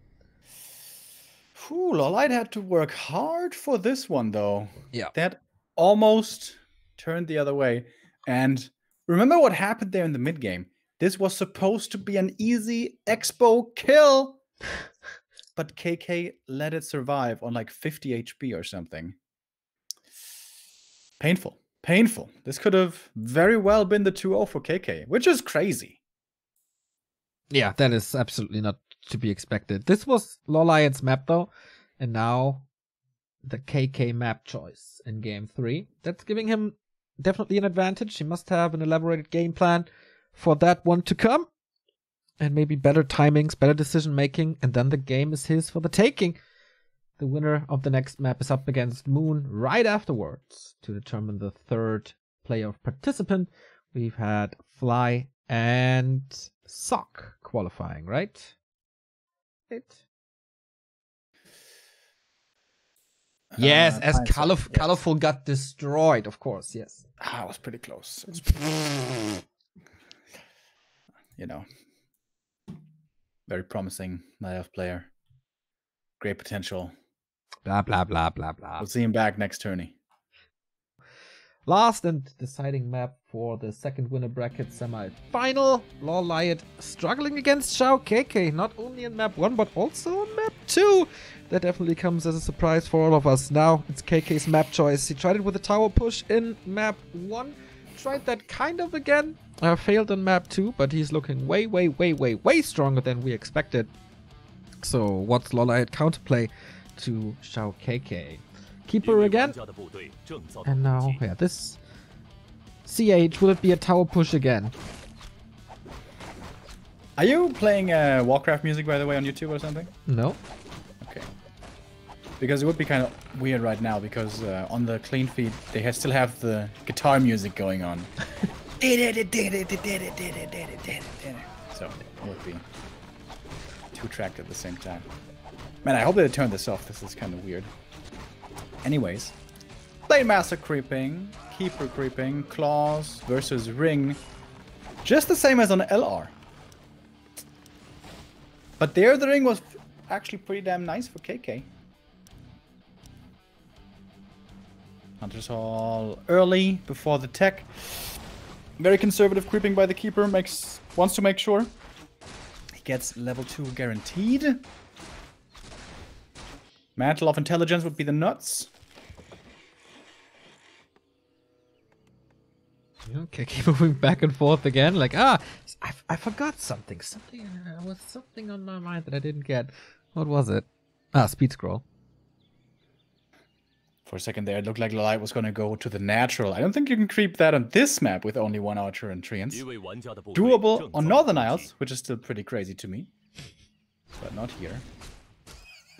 Whew, LawLiet had to work hard for this one, though. Yeah. That almost turned the other way. And remember what happened there in the mid-game. This was supposed to be an easy expo kill. But KK let it survive on like 50 HP or something. Painful. Painful. This could have very well been the 2-0 for KK, which is crazy. Yeah, that is absolutely not to be expected. This was LawLiet's map, though. And now the KK map choice in game 3. That's giving him definitely an advantage. He must have an elaborated game plan for that one to come. And maybe better timings, better decision making, and then the game is his for the taking. The winner of the next map is up against Moon right afterwards to determine the third playoff participant. We've had Fly and Sock qualifying, right? Yes, as Colorful got destroyed, of course, yes. Ah, it was pretty close. You know. Very promising playoff player. Great potential. Blah, blah, blah, blah, blah. We'll see him back next tourney. Last and deciding map for the second winner bracket semi-final. LawLiet struggling against XiaoKK, not only in map 1, but also in map 2. That definitely comes as a surprise for all of us. Now it's KK's map choice. He tried it with a tower push in map 1. Tried that kind of again. Failed on map 2, but he's looking way stronger than we expected. So what's LawLiet counterplay to XiaoKK? Keeper again. And now, yeah, this CH, will it be a tower push again? Are you playing Warcraft music, by the way, on YouTube or something? No. Okay. Because it would be kind of weird right now, because on the clean feed, they still have the guitar music going on. So it would be 2-tracked at the same time. Man, I hope they turn this off. This is kind of weird. Anyways, Blade Master creeping, Keeper creeping, Claws versus Ring. Just the same as on LR. But there the Ring was actually pretty damn nice for KK. Hunter's Hall early before the tech. Very conservative creeping by the Keeper. Wants to make sure he gets level 2 guaranteed. Mantle of Intelligence would be the nuts. Okay, keep moving back and forth again. Like, I forgot something. There was something on my mind that I didn't get. What was it? Speed scroll. For a second there, it looked like LawLiet was going to go to the natural. I don't think you can creep that on this map with only 1 archer and treants. Doable on Northern Isles, which is still pretty crazy to me. But not here.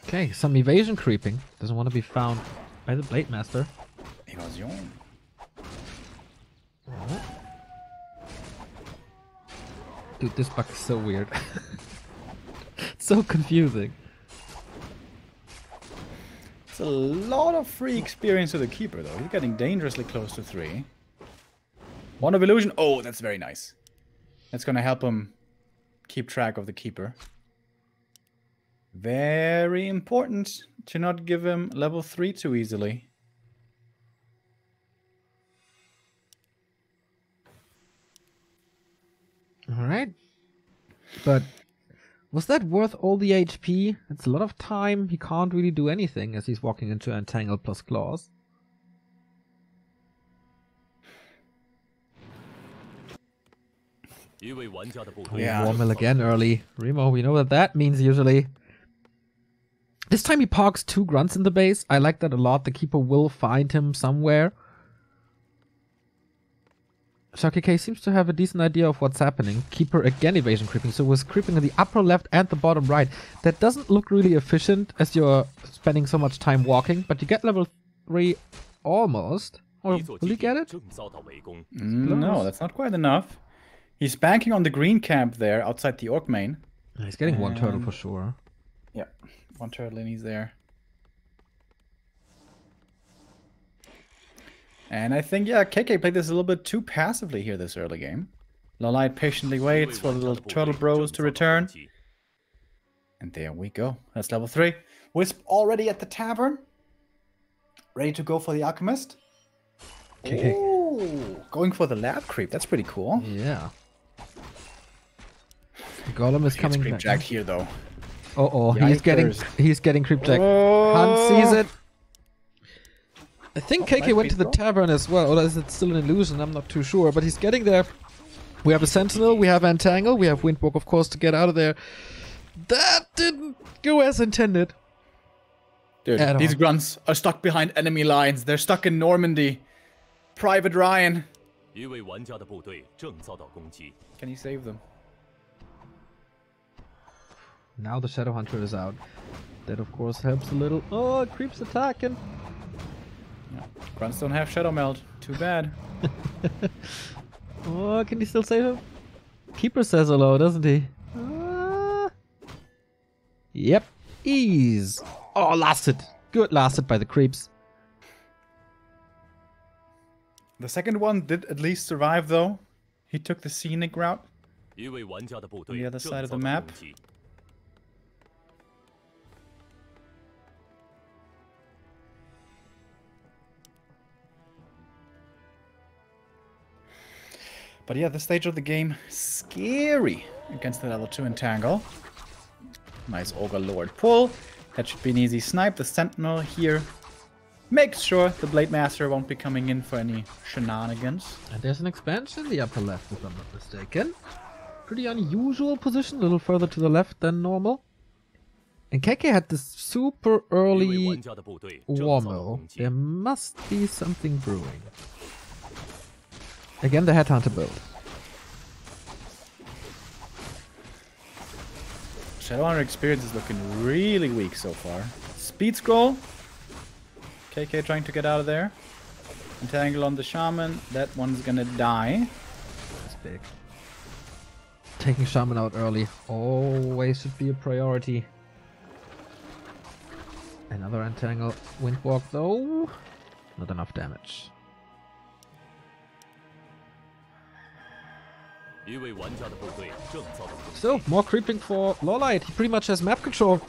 Okay, some evasion creeping. Doesn't want to be found by the Blade Master. Evasion. Oh. Dude, this bug is so weird. So confusing. It's a lot of free experience to the Keeper, though. He's getting dangerously close to 3. Wand of Illusion. Oh, that's very nice. That's going to help him keep track of the Keeper. Very important to not give him level 3 too easily. Alright. But was that worth all the HP? It's a lot of time. He can't really do anything as he's walking into Entangle plus Claws. Yeah. Warmill again early. Remo, we know what that means usually. This time he parks 2 grunts in the base. I like that a lot. The keeper will find him somewhere. XiaoKK seems to have a decent idea of what's happening. Keeper again evasion creeping, so was creeping in the upper left and the bottom right. That doesn't look really efficient as you're spending so much time walking, but you get level 3 almost. Or will you get it? No, that's not quite enough. He's banking on the green camp there outside the orc main. He's getting 1 turtle for sure. Yeah, 1 turtle and he's there. And I think, yeah, KK played this a little bit too passively here this early game. LawLiet patiently waits for the little turtle bros to return. And there we go. That's level 3. Wisp already at the tavern. Ready to go for the alchemist. KK. Ooh, going for the lab creep. That's pretty cool. Yeah. The golem is coming creep back. jacked here though. Oh, he's getting creep jacked. Oh. Hunt sees it. I think KK went to the tavern as well, or is it still an illusion? I'm not too sure, but he's getting there. We have a sentinel, we have Entangle, we have Windwalk, of course, to get out of there. That didn't go as intended. Dude, these grunts are stuck behind enemy lines. They're stuck in Normandy. Private Ryan. Can you save them? Now the Shadow Hunter is out. That, of course, helps a little. Oh, creep's attacking. Yeah. Grunts don't have Shadow Meld. Too bad. Oh, can you still save him? Keeper says hello, doesn't he? Yep. Ease. Oh, lasted. Good lasted by the creeps. The second one did at least survive, though. He took the scenic route on the other side of the map. But yeah, this stage of the game, scary against the level 2 Entangle. Nice Ogre Lord pull. That should be an easy snipe. The Sentinel here makes sure the Blade Master won't be coming in for any shenanigans. And there's an expansion in the upper left, if I'm not mistaken. Pretty unusual position, a little further to the left than normal. And KK had this super early Warmill. There must be something brewing. Again, the Headhunter build. Shadowhunter experience is looking really weak so far. Speed scroll. KK trying to get out of there. Entangle on the Shaman. That one's gonna die. That's big. Taking Shaman out early always should be a priority. Another Entangle. Windwalk though. Not enough damage. So, more creeping for LawLiet. He pretty much has map control.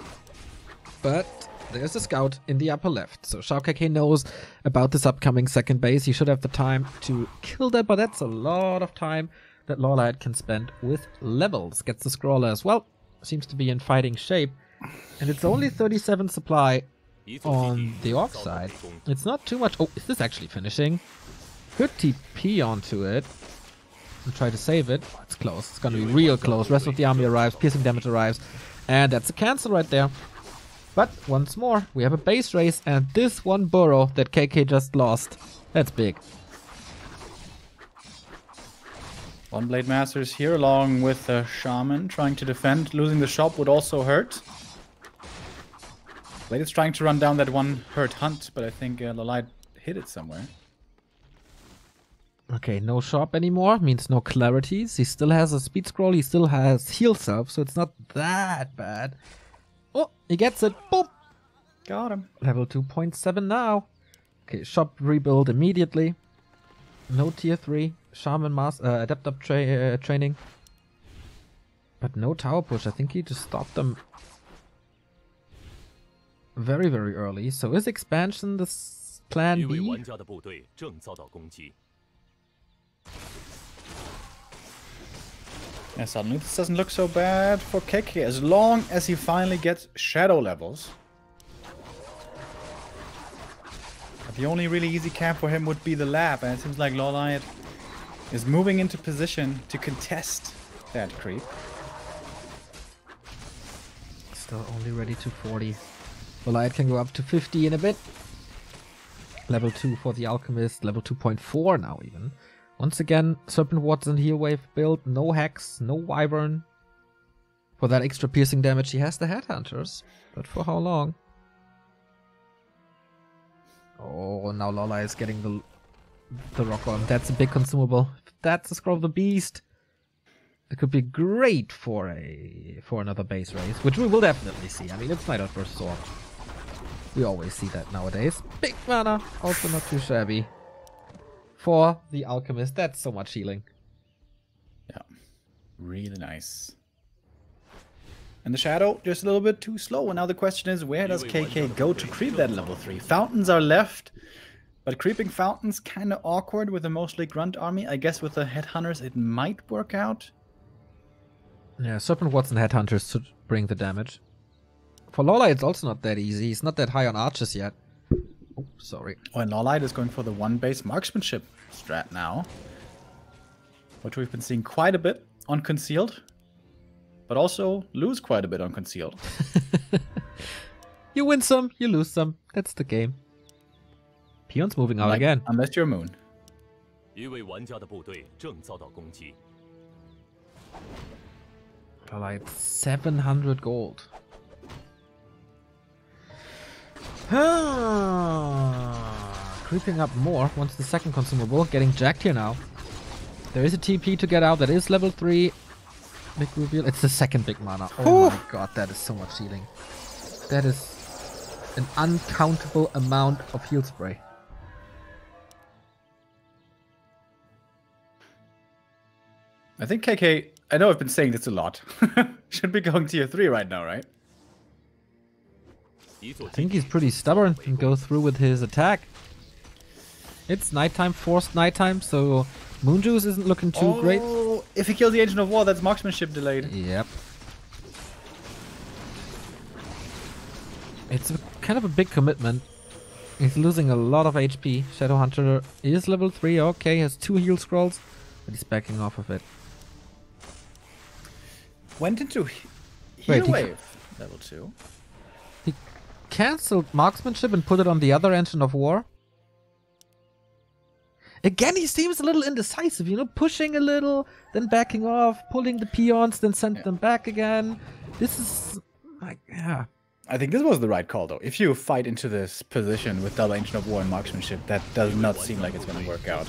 But there's a scout in the upper left. So XiaoKK knows about this upcoming second base. He should have the time to kill that, but that's a lot of time that LawLiet can spend with levels. Gets the scroller as well. Seems to be in fighting shape. And it's only 37 supply on the orc side. It's not too much. Oh, is this actually finishing? Could TP onto it and try to save it. It's close. It's gonna be real close. Rest of the army arrives. Piercing damage arrives. And that's a cancel right there. But once more, we have a base race, and this one burrow that KK just lost. That's big. One Blade Masters here along with the Shaman trying to defend. Losing the shop would also hurt. Blade is trying to run down that one hurt Hunt, but I think LawLiet hit it somewhere. Okay, no shop anymore, means no clarities. He still has a speed scroll, he still has heal self, so it's not that bad. Oh, he gets it. Boop! Got him. Level 2.7 now. Okay, shop rebuild immediately. No tier 3. Shaman master, adept up training. But no tower push. I think he just stopped them very, very early. So is expansion this plan B? Yeah, suddenly this doesn't look so bad for KK as long as he finally gets shadow levels. But the only really easy camp for him would be the lab, and it seems like LawLiet is moving into position to contest that creep. Still only ready to 40. LawLiet can go up to 50 in a bit. Level 2 for the Alchemist, level 2.4 now even. Once again, Serpent Wards and Heal Wave build, no Hex, no Wyvern. For that extra piercing damage he has the Headhunters, but for how long? Oh, now LawLiet is getting the rock on. That's a big consumable. That's a Scroll of the Beast. It could be great for another base race, which we will definitely see. I mean, it's Night Elf versus Orc. We always see that nowadays. Big mana, also not too shabby. For the Alchemist, that's so much healing. Yeah, really nice. And the Shadow, just a little bit too slow. And now the question is, where does KK go to creep that level 3? Fountains are left, but creeping Fountains kind of awkward with a mostly Grunt army. I guess with the Headhunters it might work out. Yeah, Serpent Wards and Headhunters should bring the damage. For LawLiet, it's also not that easy. He's not that high on archers yet. Oh, sorry. Oh, and LawLiet is going for the one-base marksmanship strat now. Which we've been seeing quite a bit on Concealed. But also lose quite a bit on Concealed. You win some, you lose some. That's the game. Peon's moving out again. Unless you're Moon. 一位玩家的部队正遭到攻击。 LawLiet 700 gold. Creeping up more wants the second consumable. Getting jacked here now. There is a TP to get out. That is level 3. Big reveal. It's the second big mana. Oh my god, that is so much healing. That is an uncountable amount of heal spray. I think KK, I know I've been saying this a lot. Should be going tier 3 right now, right? I think he's pretty stubborn and go through with his attack. It's nighttime, forced nighttime, so Moonjuice isn't looking too great. If he kills the Agent of War, that's marksmanship delayed. Yep. It's kind of a big commitment. He's losing a lot of HP. Shadowhunter is level 3, okay, has 2 heal scrolls, but he's backing off of it. Went into heal wave, level 2. He cancelled marksmanship and put it on the other Engine of War. Again, he seems a little indecisive, you know, pushing a little, then backing off, pulling the peons, then send them back again. This is like, yeah. I think this was the right call, though. If you fight into this position with double Ancient of War and marksmanship, that does not seem like it's going to work out.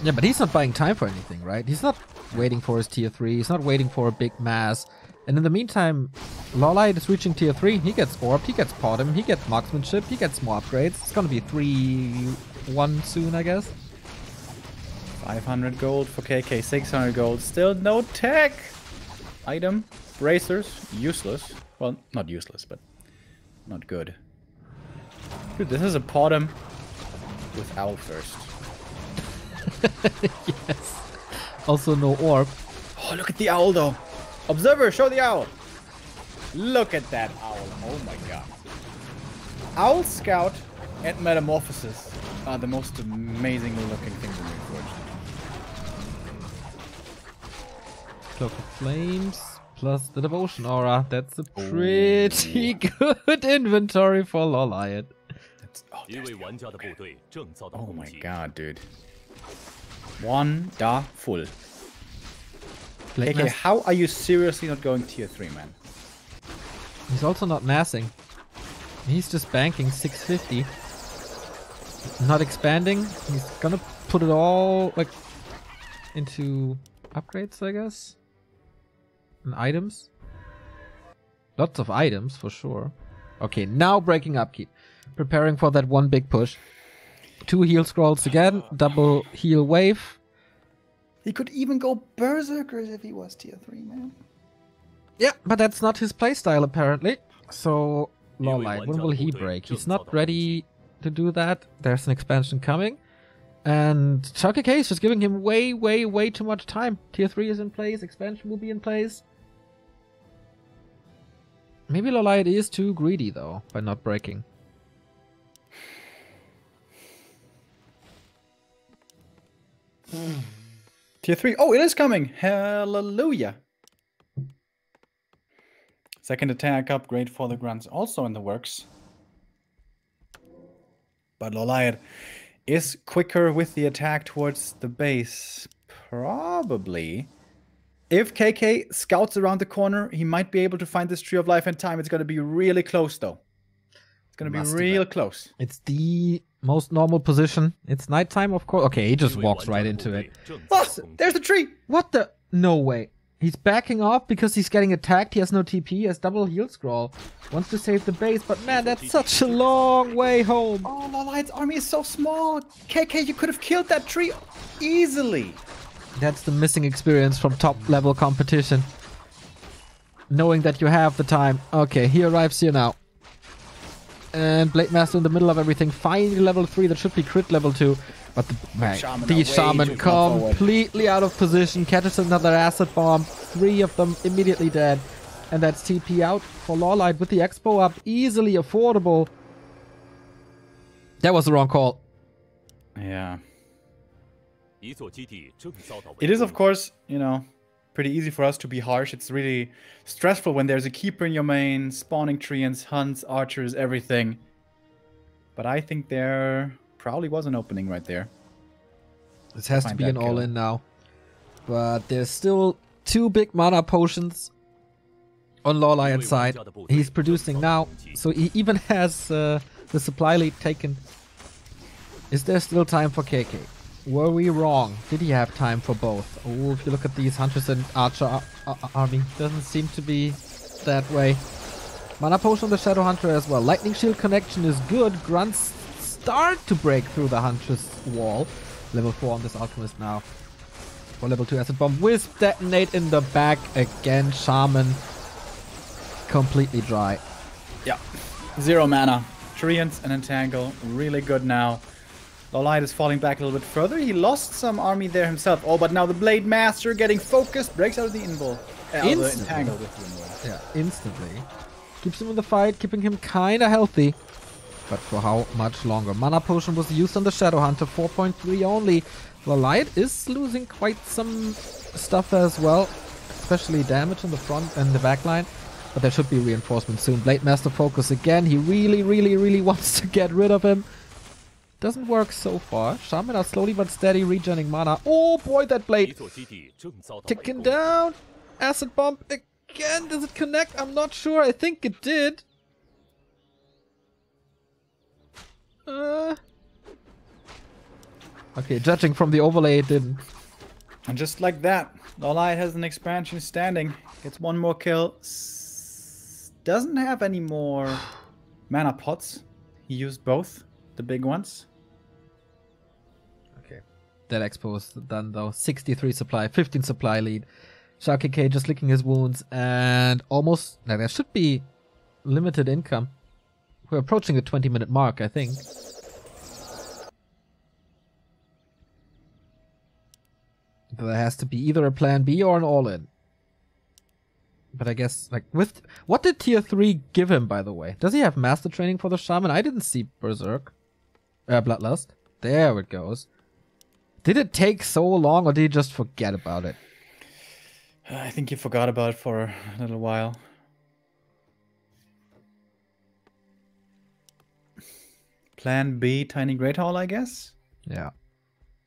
Yeah, but he's not buying time for anything, right? He's not waiting for his tier 3. He's not waiting for a big mass. And in the meantime, LawLiet is reaching tier 3. He gets orbed, he gets Potem, he gets marksmanship, he gets more upgrades. It's going to be 3-1 soon, I guess. 500 gold for KK, 600 gold. Still no tech! Item, bracers, useless. Well, not useless, but not good. Dude, this is a Potem with Owl first. Yes. Also no orb. Oh, look at the owl, though. Observer, show the owl. Look at that owl. Oh my god. Owl Scout and Metamorphosis are the most amazing looking things in Reforged. Cloak of Flames plus the Devotion Aura. That's a pretty good inventory for LawLiet. Oh my god, dude. Wonderful. KK, how are you seriously not going tier 3, man? He's also not massing. He's just banking 650. Not expanding. He's gonna put it all like into upgrades, I guess. And items. Lots of items for sure. Okay, now breaking upkeep. Preparing for that one big push. 2 heal scrolls again. Double heal wave. He could even go Berserkers if he was tier 3, man. Yeah, but that's not his playstyle apparently. So, LawLiet, when will he break? He's not ready to do that. There's an expansion coming. And XiaoKK is just giving him way too much time. Tier 3 is in place. Expansion will be in place. Maybe LawLiet is too greedy though, by not breaking. Tier 3. Oh, it is coming. Hallelujah. Second attack upgrade for the grunts also in the works. But LawLiet is quicker with the attack towards the base. Probably. If KK scouts around the corner, he might be able to find this Tree of Life in time. It's going to be really close, though. It's going to be real close. It's the most normal position. It's nighttime, of course. Okay, he just walks right into it. Oh, there's the tree! What the? No way. He's backing off because he's getting attacked. He has no TP. He has double heal scroll. Wants to save the base, but man, that's such a long way home. Oh, LawLiet's army is so small. KK, you could have killed that tree easily. That's the missing experience from top level competition. Knowing that you have the time. Okay, he arrives here now. And Blade Master in the middle of everything. Finally level 3. That should be crit level 2. But the Shaman completely out of position. Catches another acid bomb. 3 of them immediately dead. And that's TP out for LawLiet with the Expo up. Easily affordable. That was the wrong call. Yeah. It is, of course, you know, pretty easy for us to be harsh. It's really stressful when there's a keeper in your main, spawning treants, hunts, archers, everything. But I think there probably was an opening right there. This has to be an all-in now. But there's still 2 big mana potions on LawLiet's side. He's producing now, so he even has the supply lead taken. Is there still time for KK? Were we wrong? Did he have time for both? Oh, if you look at these Hunters and Archer army, doesn't seem to be that way. Mana potion on the Shadow Hunter as well. Lightning Shield connection is good. Grunts start to break through the Huntress wall. Level 4 on this Alchemist now. For level 2 Acid Bomb. Wisp detonate in the back again. Shaman completely dry. Yeah. 0 mana. Treants and Entangle. Really good now. LawLiet is falling back a little bit further. He lost some army there himself. Oh, but now the Blade Master getting focused. Breaks out of the Entangle with the Yeah, instantly. Keeps him in the fight, keeping him kinda healthy. But for how much longer? Mana Potion was used on the Shadow Hunter. 4.3 only. LawLiet is losing quite some stuff as well. Especially damage in the front and the back line. But there should be reinforcement soon. Blade Master focus again. He really wants to get rid of him. Doesn't work so far. Shaman are slowly but steady regenerating mana. Oh boy, that blade! Ticking down! Acid Bomb again! Does it connect? I'm not sure. I think it did. Okay, judging from the overlay, it didn't. And just like that, LawLiet has an expansion standing. Gets 1 more kill. Doesn't have any more mana pots. He used both. The big ones. Okay. That expo is done though. 63 supply, 15 supply lead. XiaoKK just licking his wounds and almost... Now there should be limited income. We're approaching the 20-minute mark, I think. There has to be either a plan B or an all-in. But I guess, like, with... What did tier 3 give him, by the way? Does he have master training for the Shaman? I didn't see Berserk. Bloodlust. There it goes. Did it take so long, or did he just forget about it? I think he forgot about it for a little while. Plan B, Tiny Great Hall, I guess? Yeah.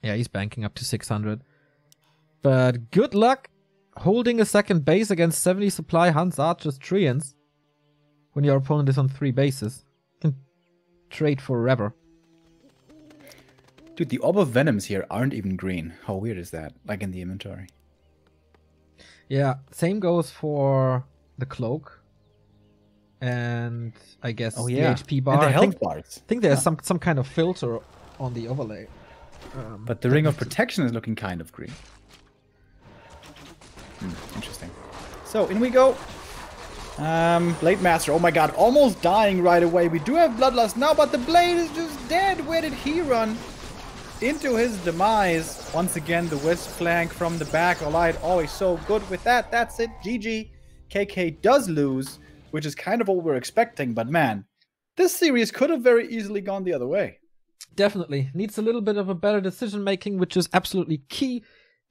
Yeah, he's banking up to 600. But good luck holding a second base against 70 supply Hunts, Archers, Treants. When your opponent is on 3 bases. You can trade forever. Dude, the Orb of Venoms here aren't even green. How weird is that? Like in the inventory. Yeah, same goes for the Cloak. And I guess the HP bar. And the health bars. I think there's some kind of filter on the overlay. But the Ring of Protection is looking kind of green. Interesting. So, in we go. Blade Master, oh my god, almost dying right away. We do have Bloodlust now, but the Blade is just dead. Where did he run? Into his demise. Once again, the Wisp flank from the back. LawLiet always so good with that. That's it. GG. KK does lose, which is kind of what we're expecting. But man, this series could have very easily gone the other way. Definitely. Needs a little bit of a better decision making, which is absolutely key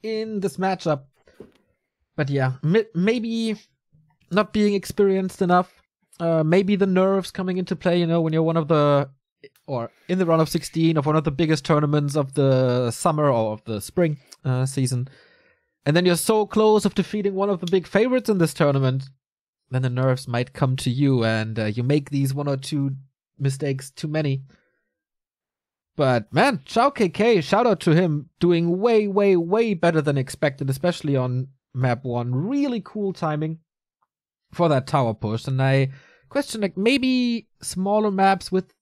in this matchup. But yeah, maybe not being experienced enough. Maybe the nerves coming into play, you know, when you're one of the, or in the round of 16 of one of the biggest tournaments of the summer or of the spring season. And then you're so close of defeating one of the big favorites in this tournament, then the nerves might come to you and you make these 1 or 2 mistakes too many. But man, XiaoKK, shout out to him, doing way, way, way better than expected, especially on map 1. Really cool timing for that tower push. And I question, like, maybe smaller maps with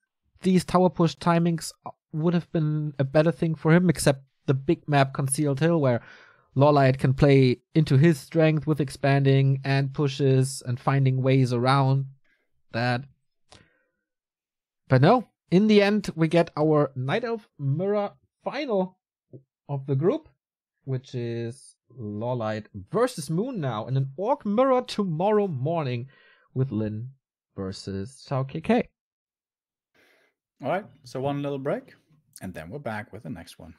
these tower push timings would have been a better thing for him, except the big map Concealed Hill, where LawLiet can play into his strength with expanding and pushes and finding ways around that. But no, in the end, we get our Night Elf Mirror final of the group, which is LawLiet versus Moon now, and an Orc Mirror tomorrow morning with Lin versus XiaoKK. All right, so one little break, and then we're back with the next one.